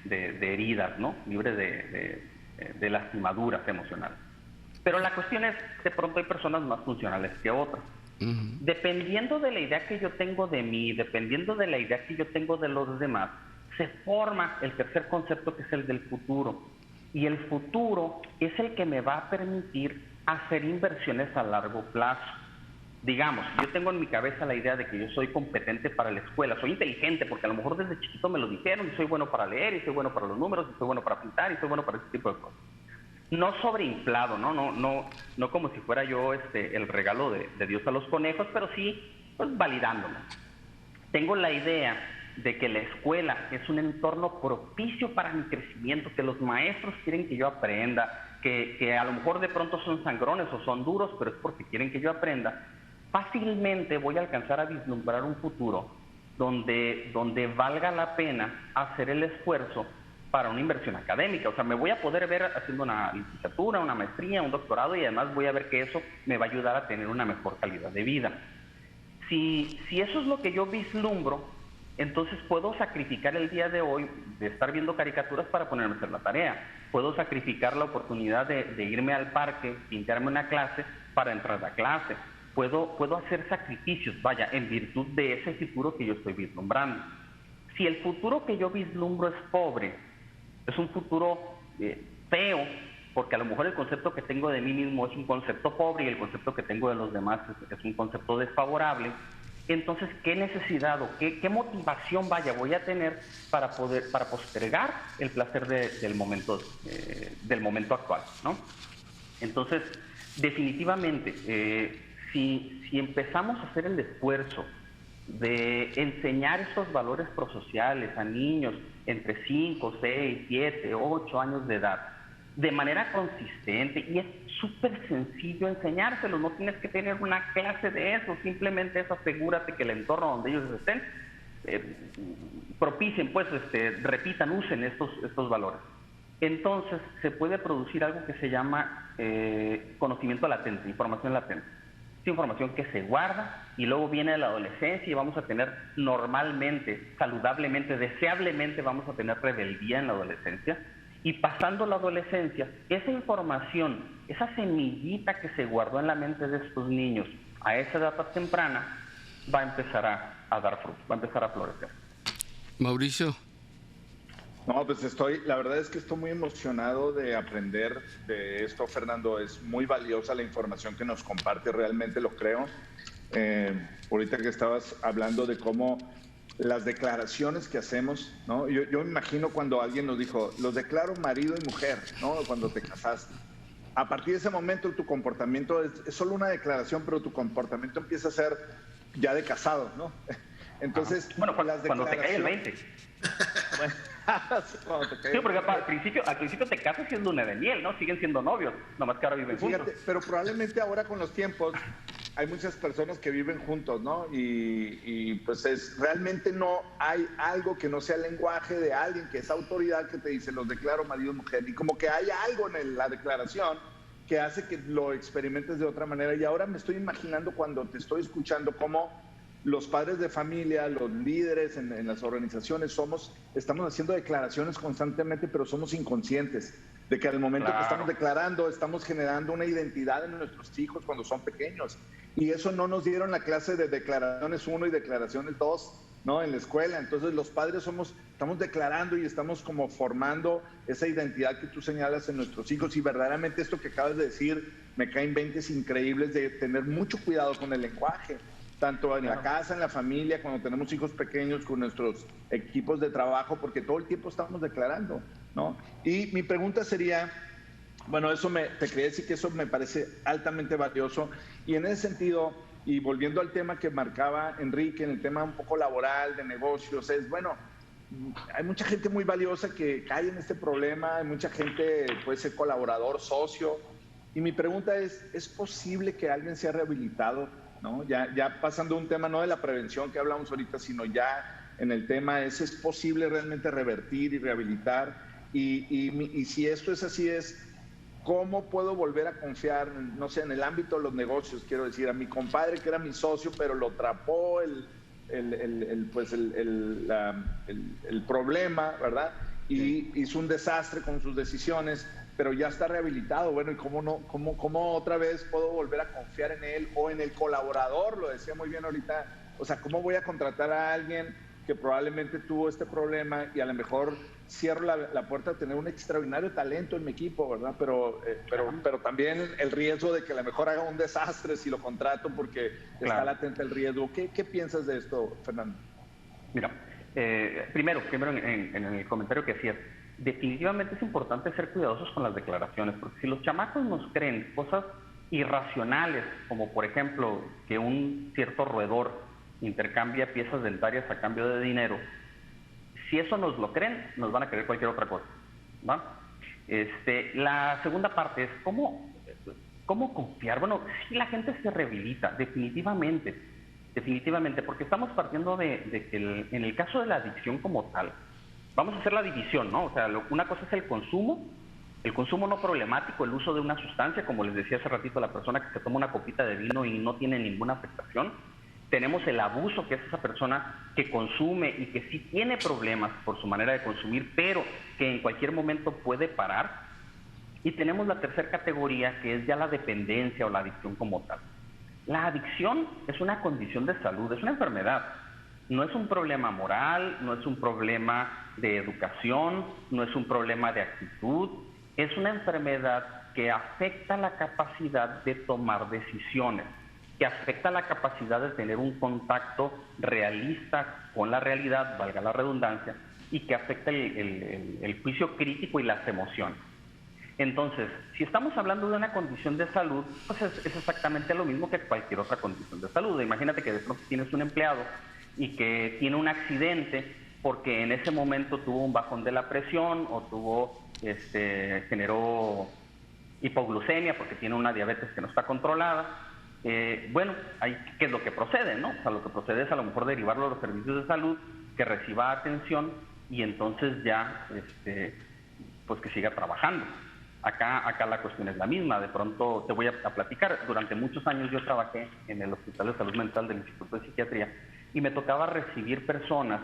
de heridas, ¿no? Libre de lastimaduras emocionales. Pero la cuestión es, de pronto hay personas más funcionales que otras. Uh-huh. Dependiendo de la idea que yo tengo de mí, dependiendo de la idea que yo tengo de los demás, se forma el tercer concepto, que es el del futuro. Y el futuro es el que me va a permitir hacer inversiones a largo plazo. Digamos, yo tengo en mi cabeza la idea de que yo soy competente para la escuela, soy inteligente porque a lo mejor desde chiquito me lo dijeron, y soy bueno para leer, y soy bueno para los números, y soy bueno para pintar, y soy bueno para ese tipo de cosas. No sobreinflado, no como si fuera yo el regalo de Dios a los conejos, pero sí pues validándome. Tengo la idea de que la escuela es un entorno propicio para mi crecimiento, que los maestros quieren que yo aprenda, que a lo mejor de pronto son sangrones o son duros, pero es porque quieren que yo aprenda. Fácilmente voy a alcanzar a vislumbrar un futuro donde valga la pena hacer el esfuerzo para una inversión académica. O sea, me voy a poder ver haciendo una licenciatura, una maestría, un doctorado, y además voy a ver que eso me va a ayudar a tener una mejor calidad de vida. Si eso es lo que yo vislumbro, entonces puedo sacrificar el día de hoy de estar viendo caricaturas para ponerme a hacer la tarea. Puedo sacrificar la oportunidad de irme al parque, pintarme una clase para entrar a clase. Puedo hacer sacrificios, vaya, en virtud de ese futuro que yo estoy vislumbrando. Si el futuro que yo vislumbro es pobre, es un futuro feo, porque a lo mejor el concepto que tengo de mí mismo es un concepto pobre y el concepto que tengo de los demás es un concepto desfavorable, entonces, ¿qué necesidad o qué motivación voy a tener para postergar el placer del momento actual, ¿no? Entonces, definitivamente, si empezamos a hacer el esfuerzo de enseñar estos valores prosociales a niños entre 5, 6, 7, 8 años de edad, de manera consistente, y es súper sencillo enseñárselo, no tienes que tener una clase de eso, simplemente es asegúrate que el entorno donde ellos estén propicien, pues repitan, usen estos valores. Entonces se puede producir algo que se llama conocimiento latente, información latente. Es información que se guarda y luego viene la adolescencia y vamos a tener normalmente, saludablemente, deseablemente vamos a tener rebeldía en la adolescencia. Y pasando la adolescencia, esa información, esa semillita que se guardó en la mente de estos niños a esa edad tan temprana, va a empezar a dar fruto, va a empezar a florecer. Mauricio. No, pues la verdad es que estoy muy emocionado de aprender de esto, Fernando. Es muy valiosa la información que nos comparte, realmente lo creo. ahorita que estabas hablando de cómo las declaraciones que hacemos, ¿no? Yo me imagino cuando alguien nos dijo, los declaro marido y mujer, ¿no? Cuando te casaste. A partir de ese momento tu comportamiento es solo una declaración, pero tu comportamiento empieza a ser ya de casado, ¿no? Entonces, bueno, cuando te cae el 20. Bueno, cuando te cae sí, porque al principio te casas siendo luna de miel, ¿no? Siguen siendo novios, nomás que ahora viven juntos. Pero probablemente ahora con los tiempos hay muchas personas que viven juntos, ¿no? Y pues realmente no hay algo que no sea el lenguaje de alguien que es autoridad que te dice, los declaro marido y mujer. Y como que hay algo en la declaración que hace que lo experimentes de otra manera. Y ahora me estoy imaginando cuando te estoy escuchando cómo los padres de familia, los líderes en las organizaciones, estamos haciendo declaraciones constantemente, pero somos inconscientes de que al momento que estamos declarando, estamos generando una identidad en nuestros hijos cuando son pequeños. Y eso no nos dieron la clase de declaraciones 1 y declaraciones 2, ¿no? En la escuela. Entonces los padres estamos declarando y estamos como formando esa identidad que tú señalas en nuestros hijos. Y verdaderamente esto que acabas de decir, me caen 20 increíbles de tener mucho cuidado con el lenguaje, tanto en la casa, en la familia, cuando tenemos hijos pequeños, con nuestros equipos de trabajo, porque todo el tiempo estamos declarando, ¿no? Y mi pregunta sería, bueno, te quería decir que eso me parece altamente valioso, y en ese sentido, y volviendo al tema que marcaba Enrique, en el tema un poco laboral, de negocios, bueno, hay mucha gente muy valiosa que cae en este problema, hay mucha gente, puede ser colaborador, socio, y mi pregunta ¿es posible que alguien sea rehabilitado, ¿no? Ya pasando un tema no de la prevención que hablamos ahorita, sino ya en el tema ¿es posible realmente revertir y rehabilitar? Y si esto es así, ¿cómo puedo volver a confiar, no sé, en el ámbito de los negocios? Quiero decir, a mi compadre que era mi socio, pero lo atrapó el problema, ¿verdad? Y hizo un desastre con sus decisiones, pero ya está rehabilitado. Bueno, ¿y cómo otra vez puedo volver a confiar en él o en el colaborador? Lo decía muy bien ahorita. O sea, ¿cómo voy a contratar a alguien que probablemente tuvo este problema y a lo mejor cierro la puerta a tener un extraordinario talento en mi equipo, ¿verdad? Pero también el riesgo de que a lo mejor haga un desastre si lo contrato porque está latente el riesgo. ¿Qué piensas de esto, Fernando? Mira, primero en el comentario que hacías, definitivamente es importante ser cuidadosos con las declaraciones, porque si los chamacos nos creen cosas irracionales, como por ejemplo que un cierto roedor intercambia piezas dentarias a cambio de dinero, si eso nos lo creen, nos van a creer cualquier otra cosa, ¿va? La segunda parte es ¿cómo confiar? Bueno, si la gente se rehabilita, definitivamente, porque estamos partiendo de que en el caso de la adicción como tal, vamos a hacer la división, ¿no? O sea, una cosa es el consumo no problemático, el uso de una sustancia, como les decía hace ratito, la persona que se toma una copita de vino y no tiene ninguna afectación. Tenemos el abuso, que es esa persona que consume y que sí tiene problemas por su manera de consumir, pero que en cualquier momento puede parar. Y tenemos la tercera categoría, que es ya la dependencia o la adicción como tal. La adicción es una condición de salud, es una enfermedad. No es un problema moral, no es un problema de educación, no es un problema de actitud. Es una enfermedad que afecta la capacidad de tomar decisiones, que afecta la capacidad de tener un contacto realista con la realidad, valga la redundancia, y que afecta el juicio crítico y las emociones. Entonces, si estamos hablando de una condición de salud, pues es exactamente lo mismo que cualquier otra condición de salud. Imagínate que de pronto tienes un empleado y que tiene un accidente porque en ese momento tuvo un bajón de la presión o generó hipoglucemia porque tiene una diabetes que no está controlada. Bueno, ¿qué es lo que procede, no? O sea, lo que procede es a lo mejor derivarlo a los servicios de salud, que reciba atención y entonces ya, pues que siga trabajando. Acá la cuestión es la misma. De pronto te voy a platicar. Durante muchos años yo trabajé en el Hospital de Salud Mental del Instituto de Psiquiatría y me tocaba recibir personas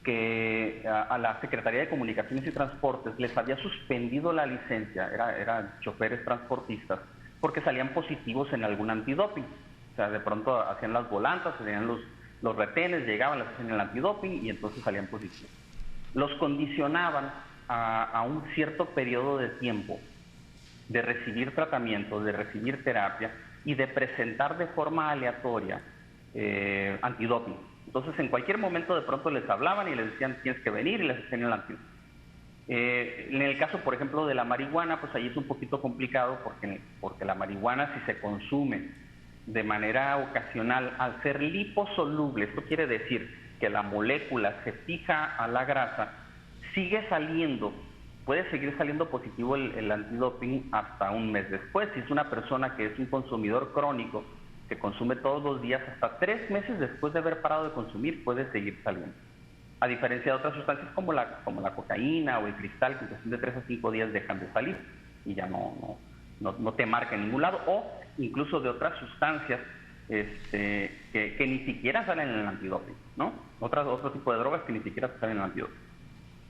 que a la Secretaría de Comunicaciones y Transportes les había suspendido la licencia, eran choferes transportistas, porque salían positivos en algún antidoping. O sea, de pronto hacían las volantas, hacían los retenes, llegaban, les hacían el antidoping y entonces salían positivos. Los condicionaban a un cierto periodo de tiempo de recibir tratamiento, de recibir terapia y de presentar de forma aleatoria antidoping. Entonces, en cualquier momento de pronto les hablaban y les decían tienes que venir y les hacían el antidoping. En el caso, por ejemplo, de la marihuana, pues ahí es un poquito complicado porque la marihuana, si se consume de manera ocasional, al ser liposoluble, esto quiere decir que la molécula se fija a la grasa, puede seguir saliendo positivo el antidoping hasta un mes después. Si es una persona que es un consumidor crónico, que consume todos los días, hasta 3 meses después de haber parado de consumir, puede seguir saliendo. A diferencia de otras sustancias como la cocaína o el cristal, que en cuestión de 3 a 5 días dejan de salir y ya no te marca en ningún lado, o incluso de otras sustancias que ni siquiera salen en el antidoping, ¿no? Otro tipo de drogas que ni siquiera salen en el antidoping.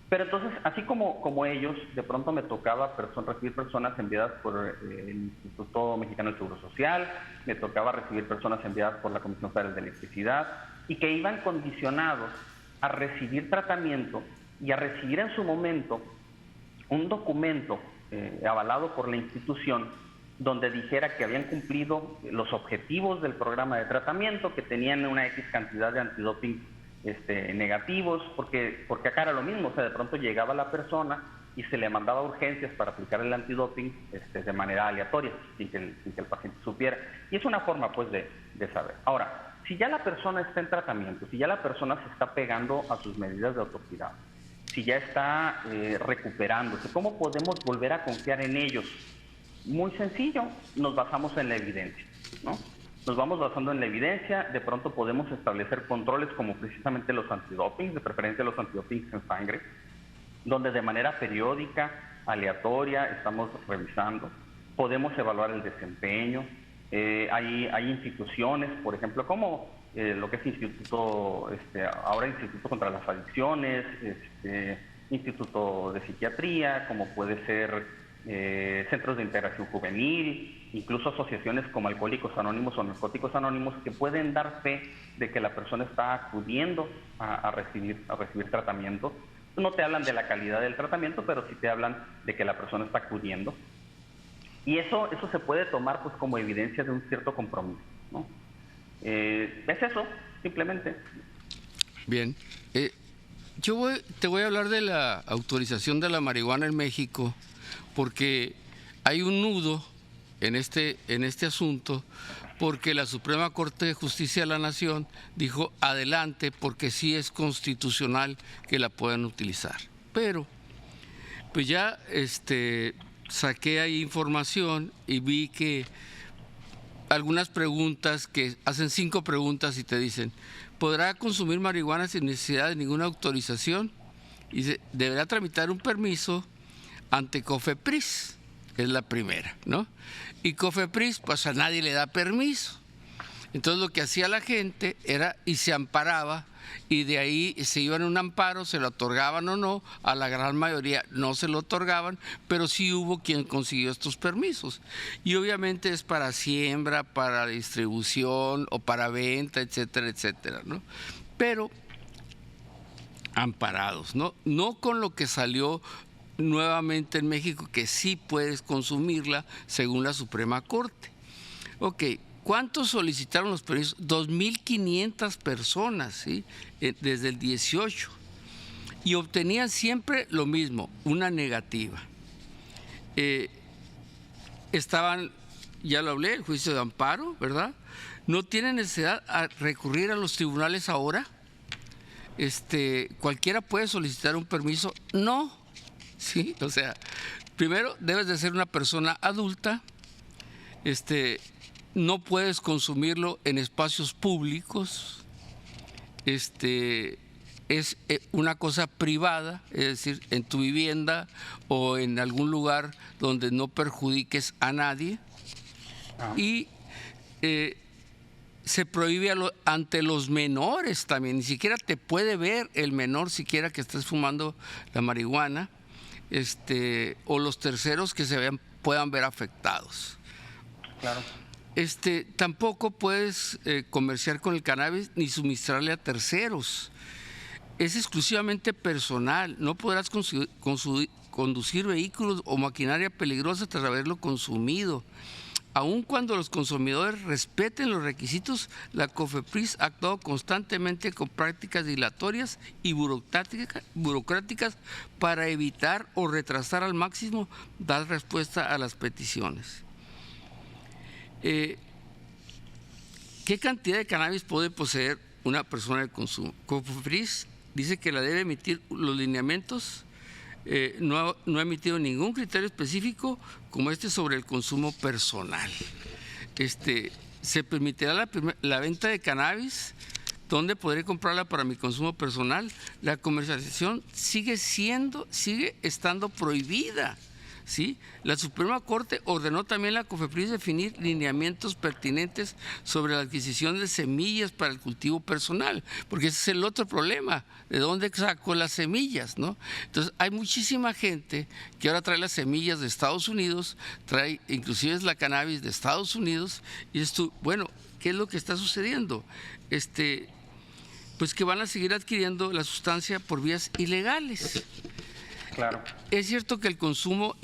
Pero entonces, así como ellos, de pronto me tocaba recibir personas enviadas por el Instituto Mexicano del Seguro Social, me tocaba recibir personas enviadas por la Comisión Federal de Electricidad, y que iban condicionados a recibir tratamiento y a recibir en su momento un documento avalado por la institución donde dijera que habían cumplido los objetivos del programa de tratamiento, que tenían una X cantidad de antidoping negativos, porque acá era lo mismo, o sea, de pronto llegaba la persona y se le mandaba urgencias para aplicar el antidoping de manera aleatoria, sin que el paciente supiera. Y es una forma, pues, de saber. Ahora, si ya la persona está en tratamiento, si ya la persona se está pegando a sus medidas de autocuidado, si ya está recuperándose, ¿cómo podemos volver a confiar en ellos? Muy sencillo, nos basamos en la evidencia, ¿no? Nos vamos basando en la evidencia, de pronto podemos establecer controles como precisamente los antidopings, de preferencia los antidopings en sangre, donde de manera periódica, aleatoria, estamos revisando. Podemos evaluar el desempeño. Hay instituciones, por ejemplo, como lo que es ahora Instituto contra las Adicciones, Instituto de Psiquiatría, como puede ser centros de integración juvenil, incluso asociaciones como Alcohólicos Anónimos o Narcóticos Anónimos, que pueden dar fe de que la persona está acudiendo a recibir tratamiento. No te hablan de la calidad del tratamiento, pero sí te hablan de que la persona está acudiendo. Y eso se puede tomar, pues, como evidencia de un cierto compromiso, ¿no? Es eso, simplemente. Bien. Te voy a hablar de la autorización de la marihuana en México, porque hay un nudo en este asunto, porque la Suprema Corte de Justicia de la Nación dijo adelante, porque sí es constitucional que la puedan utilizar. Pero, pues ya saqué ahí información y vi que algunas preguntas, que hacen 5 preguntas y te dicen, ¿podrá consumir marihuana sin necesidad de ninguna autorización? Y dice, deberá tramitar un permiso ante COFEPRIS, es la primera, ¿no? Y COFEPRIS, pues a nadie le da permiso. Entonces lo que hacía la gente era, y se amparaba, y de ahí se iban a un amparo, se lo otorgaban o no, a la gran mayoría no se lo otorgaban, pero sí hubo quien consiguió estos permisos. Y obviamente es para siembra, para distribución o para venta, etcétera, etcétera, ¿no? Pero amparados, ¿no? No con lo que salió nuevamente en México, que sí puedes consumirla según la Suprema Corte. Ok. ¿Cuántos solicitaron los permisos? 2.500 personas, ¿sí? Desde el 18. Y obtenían siempre lo mismo, una negativa. Estaban, ya lo hablé, el juicio de amparo, ¿verdad? No tienen necesidad de recurrir a los tribunales ahora. ¿Cualquiera puede solicitar un permiso? No. Sí, o sea, primero debes de ser una persona adulta, no puedes consumirlo en espacios públicos, es una cosa privada, es decir, en tu vivienda o en algún lugar donde no perjudiques a nadie. Y se prohíbe ante los menores también, ni siquiera te puede ver el menor siquiera que estés fumando la marihuana, o los terceros que puedan ver afectados. Claro. Tampoco puedes comerciar con el cannabis ni suministrarle a terceros. Es exclusivamente personal. No podrás conducir vehículos o maquinaria peligrosa tras haberlo consumido. Aun cuando los consumidores respeten los requisitos, la COFEPRIS ha actuado constantemente con prácticas dilatorias y burocráticas para evitar o retrasar al máximo dar respuesta a las peticiones. ¿Qué cantidad de cannabis puede poseer una persona de consumo? COFEPRIS dice que la debe emitir los lineamientos. No ha emitido ningún criterio específico como sobre el consumo personal. Se permitirá la venta de cannabis. ¿Dónde podré comprarla para mi consumo personal? La comercialización sigue estando prohibida, ¿sí? La Suprema Corte ordenó también a la COFEPRIS definir lineamientos pertinentes sobre la adquisición de semillas para el cultivo personal, porque ese es el otro problema, ¿de dónde saco las semillas, no? Entonces, hay muchísima gente que ahora trae las semillas de Estados Unidos, trae inclusive la cannabis de Estados Unidos, y esto, bueno, ¿qué es lo que está sucediendo? Pues que van a seguir adquiriendo la sustancia por vías ilegales. Claro. ¿Es cierto que el consumo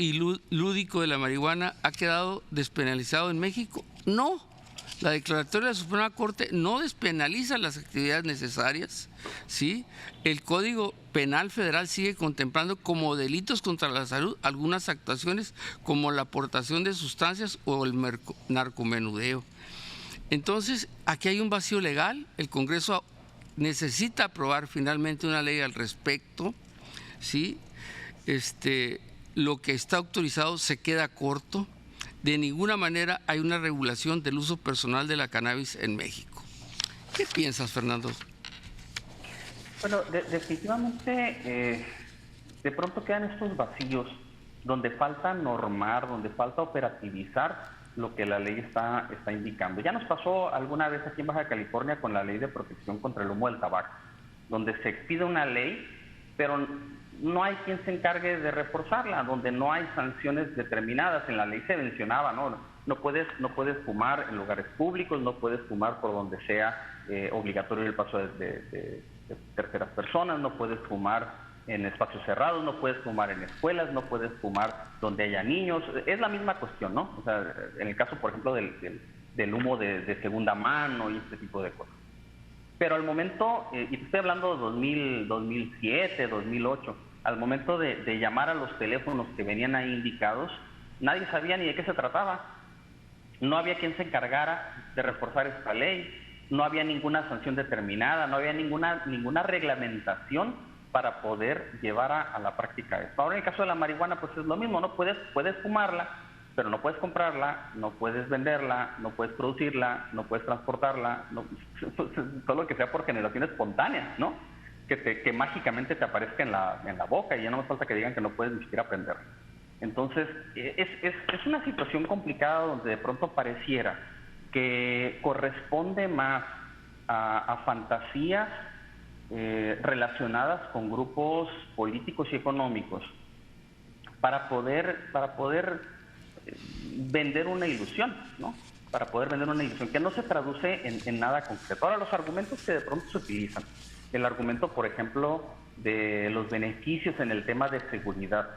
lúdico de la marihuana ha quedado despenalizado en México? No. La declaratoria de la Suprema Corte no despenaliza las actividades necesarias, ¿sí? El Código Penal Federal sigue contemplando como delitos contra la salud algunas actuaciones como la aportación de sustancias o el narcomenudeo. Entonces, aquí hay un vacío legal. El Congreso necesita aprobar finalmente una ley al respecto, ¿sí? Lo que está autorizado se queda corto. De ninguna manera hay una regulación del uso personal de la cannabis en México. ¿Qué piensas, Fernando? Bueno, definitivamente de pronto quedan estos vacíos donde falta normar, donde falta operativizar lo que la ley está indicando. Ya nos pasó alguna vez aquí en Baja California con la Ley de Protección contra el Humo del Tabaco, donde se expide una ley, pero no hay quien se encargue de reforzarla, donde no hay sanciones determinadas. En la ley se mencionaba, no puedes fumar en lugares públicos, no puedes fumar por donde sea obligatorio el paso de terceras personas, no puedes fumar en espacios cerrados, no puedes fumar en escuelas, no puedes fumar donde haya niños. Es la misma cuestión, ¿no? O sea, en el caso, por ejemplo, del humo de segunda mano y este tipo de cosas. Pero al momento, y te estoy hablando de 2007, 2008, al momento de llamar a los teléfonos que venían ahí indicados, nadie sabía ni de qué se trataba. No había quien se encargara de reforzar esta ley, no había ninguna sanción determinada, no había ninguna reglamentación para poder llevar a la práctica esto. Ahora en el caso de la marihuana pues es lo mismo, no puedes fumarla, pero no puedes comprarla, no puedes venderla, no puedes producirla, no puedes transportarla, todo lo que sea por generación espontánea, ¿no? Que mágicamente te aparezca en la boca y ya no me falta que digan que no puedes ni siquiera aprenderla. Entonces es una situación complicada donde de pronto pareciera que corresponde más a fantasías relacionadas con grupos políticos y económicos para poder vender una ilusión, ¿no? Para poder vender una ilusión que no se traduce en nada concreto. Ahora, los argumentos que de pronto se utilizan, el argumento, por ejemplo, de los beneficios en el tema de seguridad,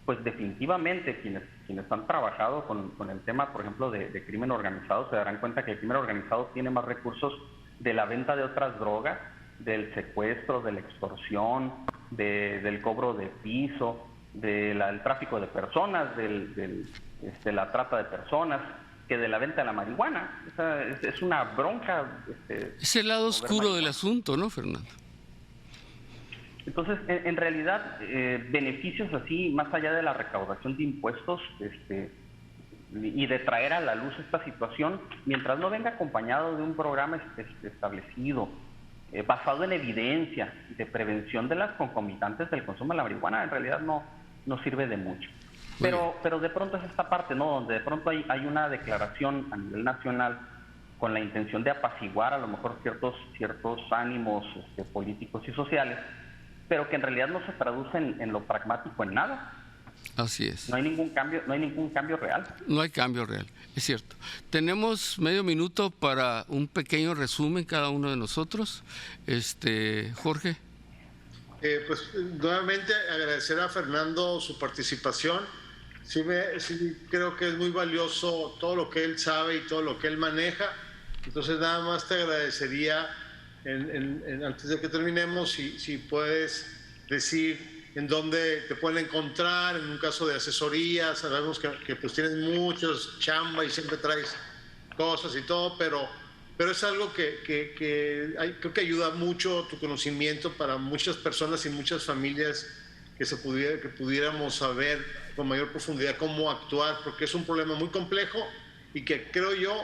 pues definitivamente quienes han trabajado con el tema, por ejemplo, de crimen organizado, se darán cuenta que el crimen organizado tiene más recursos de la venta de otras drogas, del secuestro, de la extorsión, del cobro de piso, del tráfico de personas, la trata de personas, que de la venta de la marihuana. O sea, es una bronca. Es el lado oscuro del asunto, ¿no, Fernando? Entonces, en realidad, beneficios así, más allá de la recaudación de impuestos, y de traer a la luz esta situación, mientras no venga acompañado de un programa establecido, basado en evidencia de prevención de las concomitantes del consumo de la marihuana, en realidad no sirve de mucho. Pero de pronto es esta parte, ¿no? Donde de pronto hay una declaración a nivel nacional con la intención de apaciguar a lo mejor ciertos ánimos políticos y sociales, pero que en realidad no se traducen en lo pragmático en nada. Así es. No hay ningún cambio real. No hay cambio real, es cierto. Tenemos medio minuto para un pequeño resumen cada uno de nosotros. Jorge. Pues nuevamente agradecer a Fernando su participación. sí creo que es muy valioso todo lo que él sabe y todo lo que él maneja. Entonces nada más te agradecería, antes de que terminemos, si puedes decir en dónde te pueden encontrar, en un caso de asesoría. Sabemos que pues tienes muchos chamba y siempre traes cosas y todo, pero es algo que creo que ayuda mucho tu conocimiento para muchas personas y muchas familias que pudiéramos saber con mayor profundidad cómo actuar, porque es un problema muy complejo y que creo yo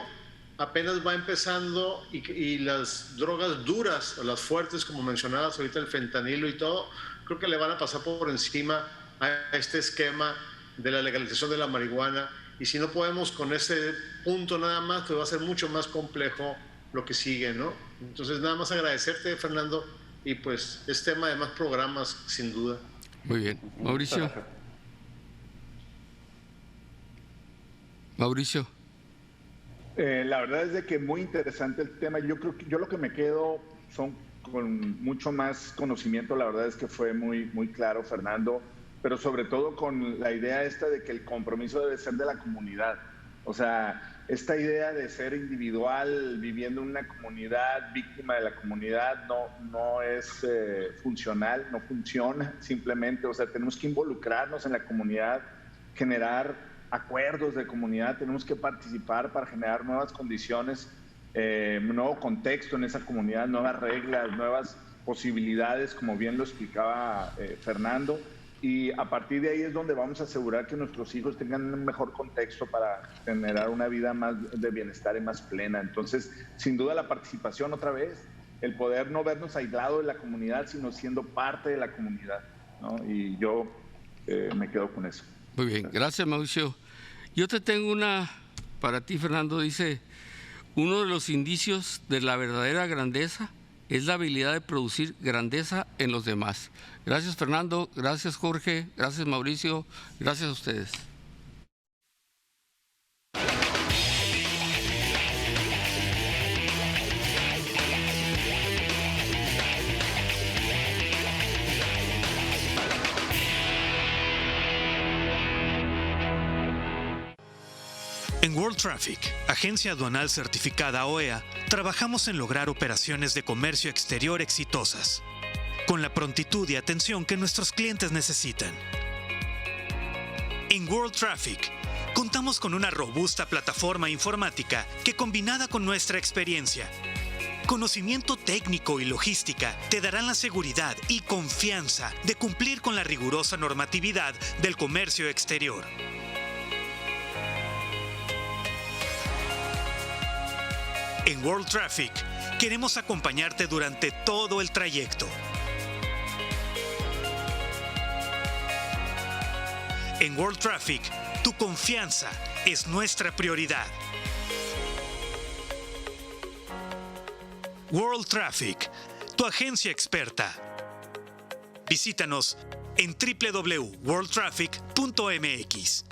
apenas va empezando, y las drogas duras o las fuertes, como mencionabas ahorita, el fentanilo y todo, creo que le van a pasar por encima a este esquema de la legalización de la marihuana. Y si no podemos con ese punto nada más, pues va a ser mucho más complejo lo que sigue, ¿no? Entonces nada más agradecerte, Fernando, y pues es tema de más programas, sin duda. Muy bien. Mauricio. Mauricio. La verdad es de que muy interesante el tema. Yo creo que yo lo que me quedo son con mucho más conocimiento. La verdad es que fue muy, muy claro, Fernando, pero sobre todo con la idea esta de que el compromiso debe ser de la comunidad. O sea, esta idea de ser individual, viviendo en una comunidad, víctima de la comunidad, no es funcional, no funciona simplemente. O sea, tenemos que involucrarnos en la comunidad, generar acuerdos de comunidad, tenemos que participar para generar nuevas condiciones, nuevo contexto en esa comunidad, nuevas reglas, nuevas posibilidades, como bien lo explicaba Fernando, y a partir de ahí es donde vamos a asegurar que nuestros hijos tengan un mejor contexto para generar una vida más de bienestar y más plena. Entonces, sin duda la participación otra vez, el poder no vernos aislados de la comunidad, sino siendo parte de la comunidad, ¿no? Y yo me quedo con eso. Muy bien, gracias, Mauricio. Yo te tengo una para ti, Fernando. Dice, uno de los indicios de la verdadera grandeza es la habilidad de producir grandeza en los demás. Gracias, Fernando. Gracias, Jorge. Gracias, Mauricio. Gracias a ustedes. En World Traffic, agencia aduanal certificada OEA, trabajamos en lograr operaciones de comercio exterior exitosas, con la prontitud y atención que nuestros clientes necesitan. En World Traffic, contamos con una robusta plataforma informática que, combinada con nuestra experiencia, conocimiento técnico y logística, te darán la seguridad y confianza de cumplir con la rigurosa normatividad del comercio exterior. En World Traffic, queremos acompañarte durante todo el trayecto. En World Traffic, tu confianza es nuestra prioridad. World Traffic, tu agencia experta. Visítanos en www.worldtraffic.mx.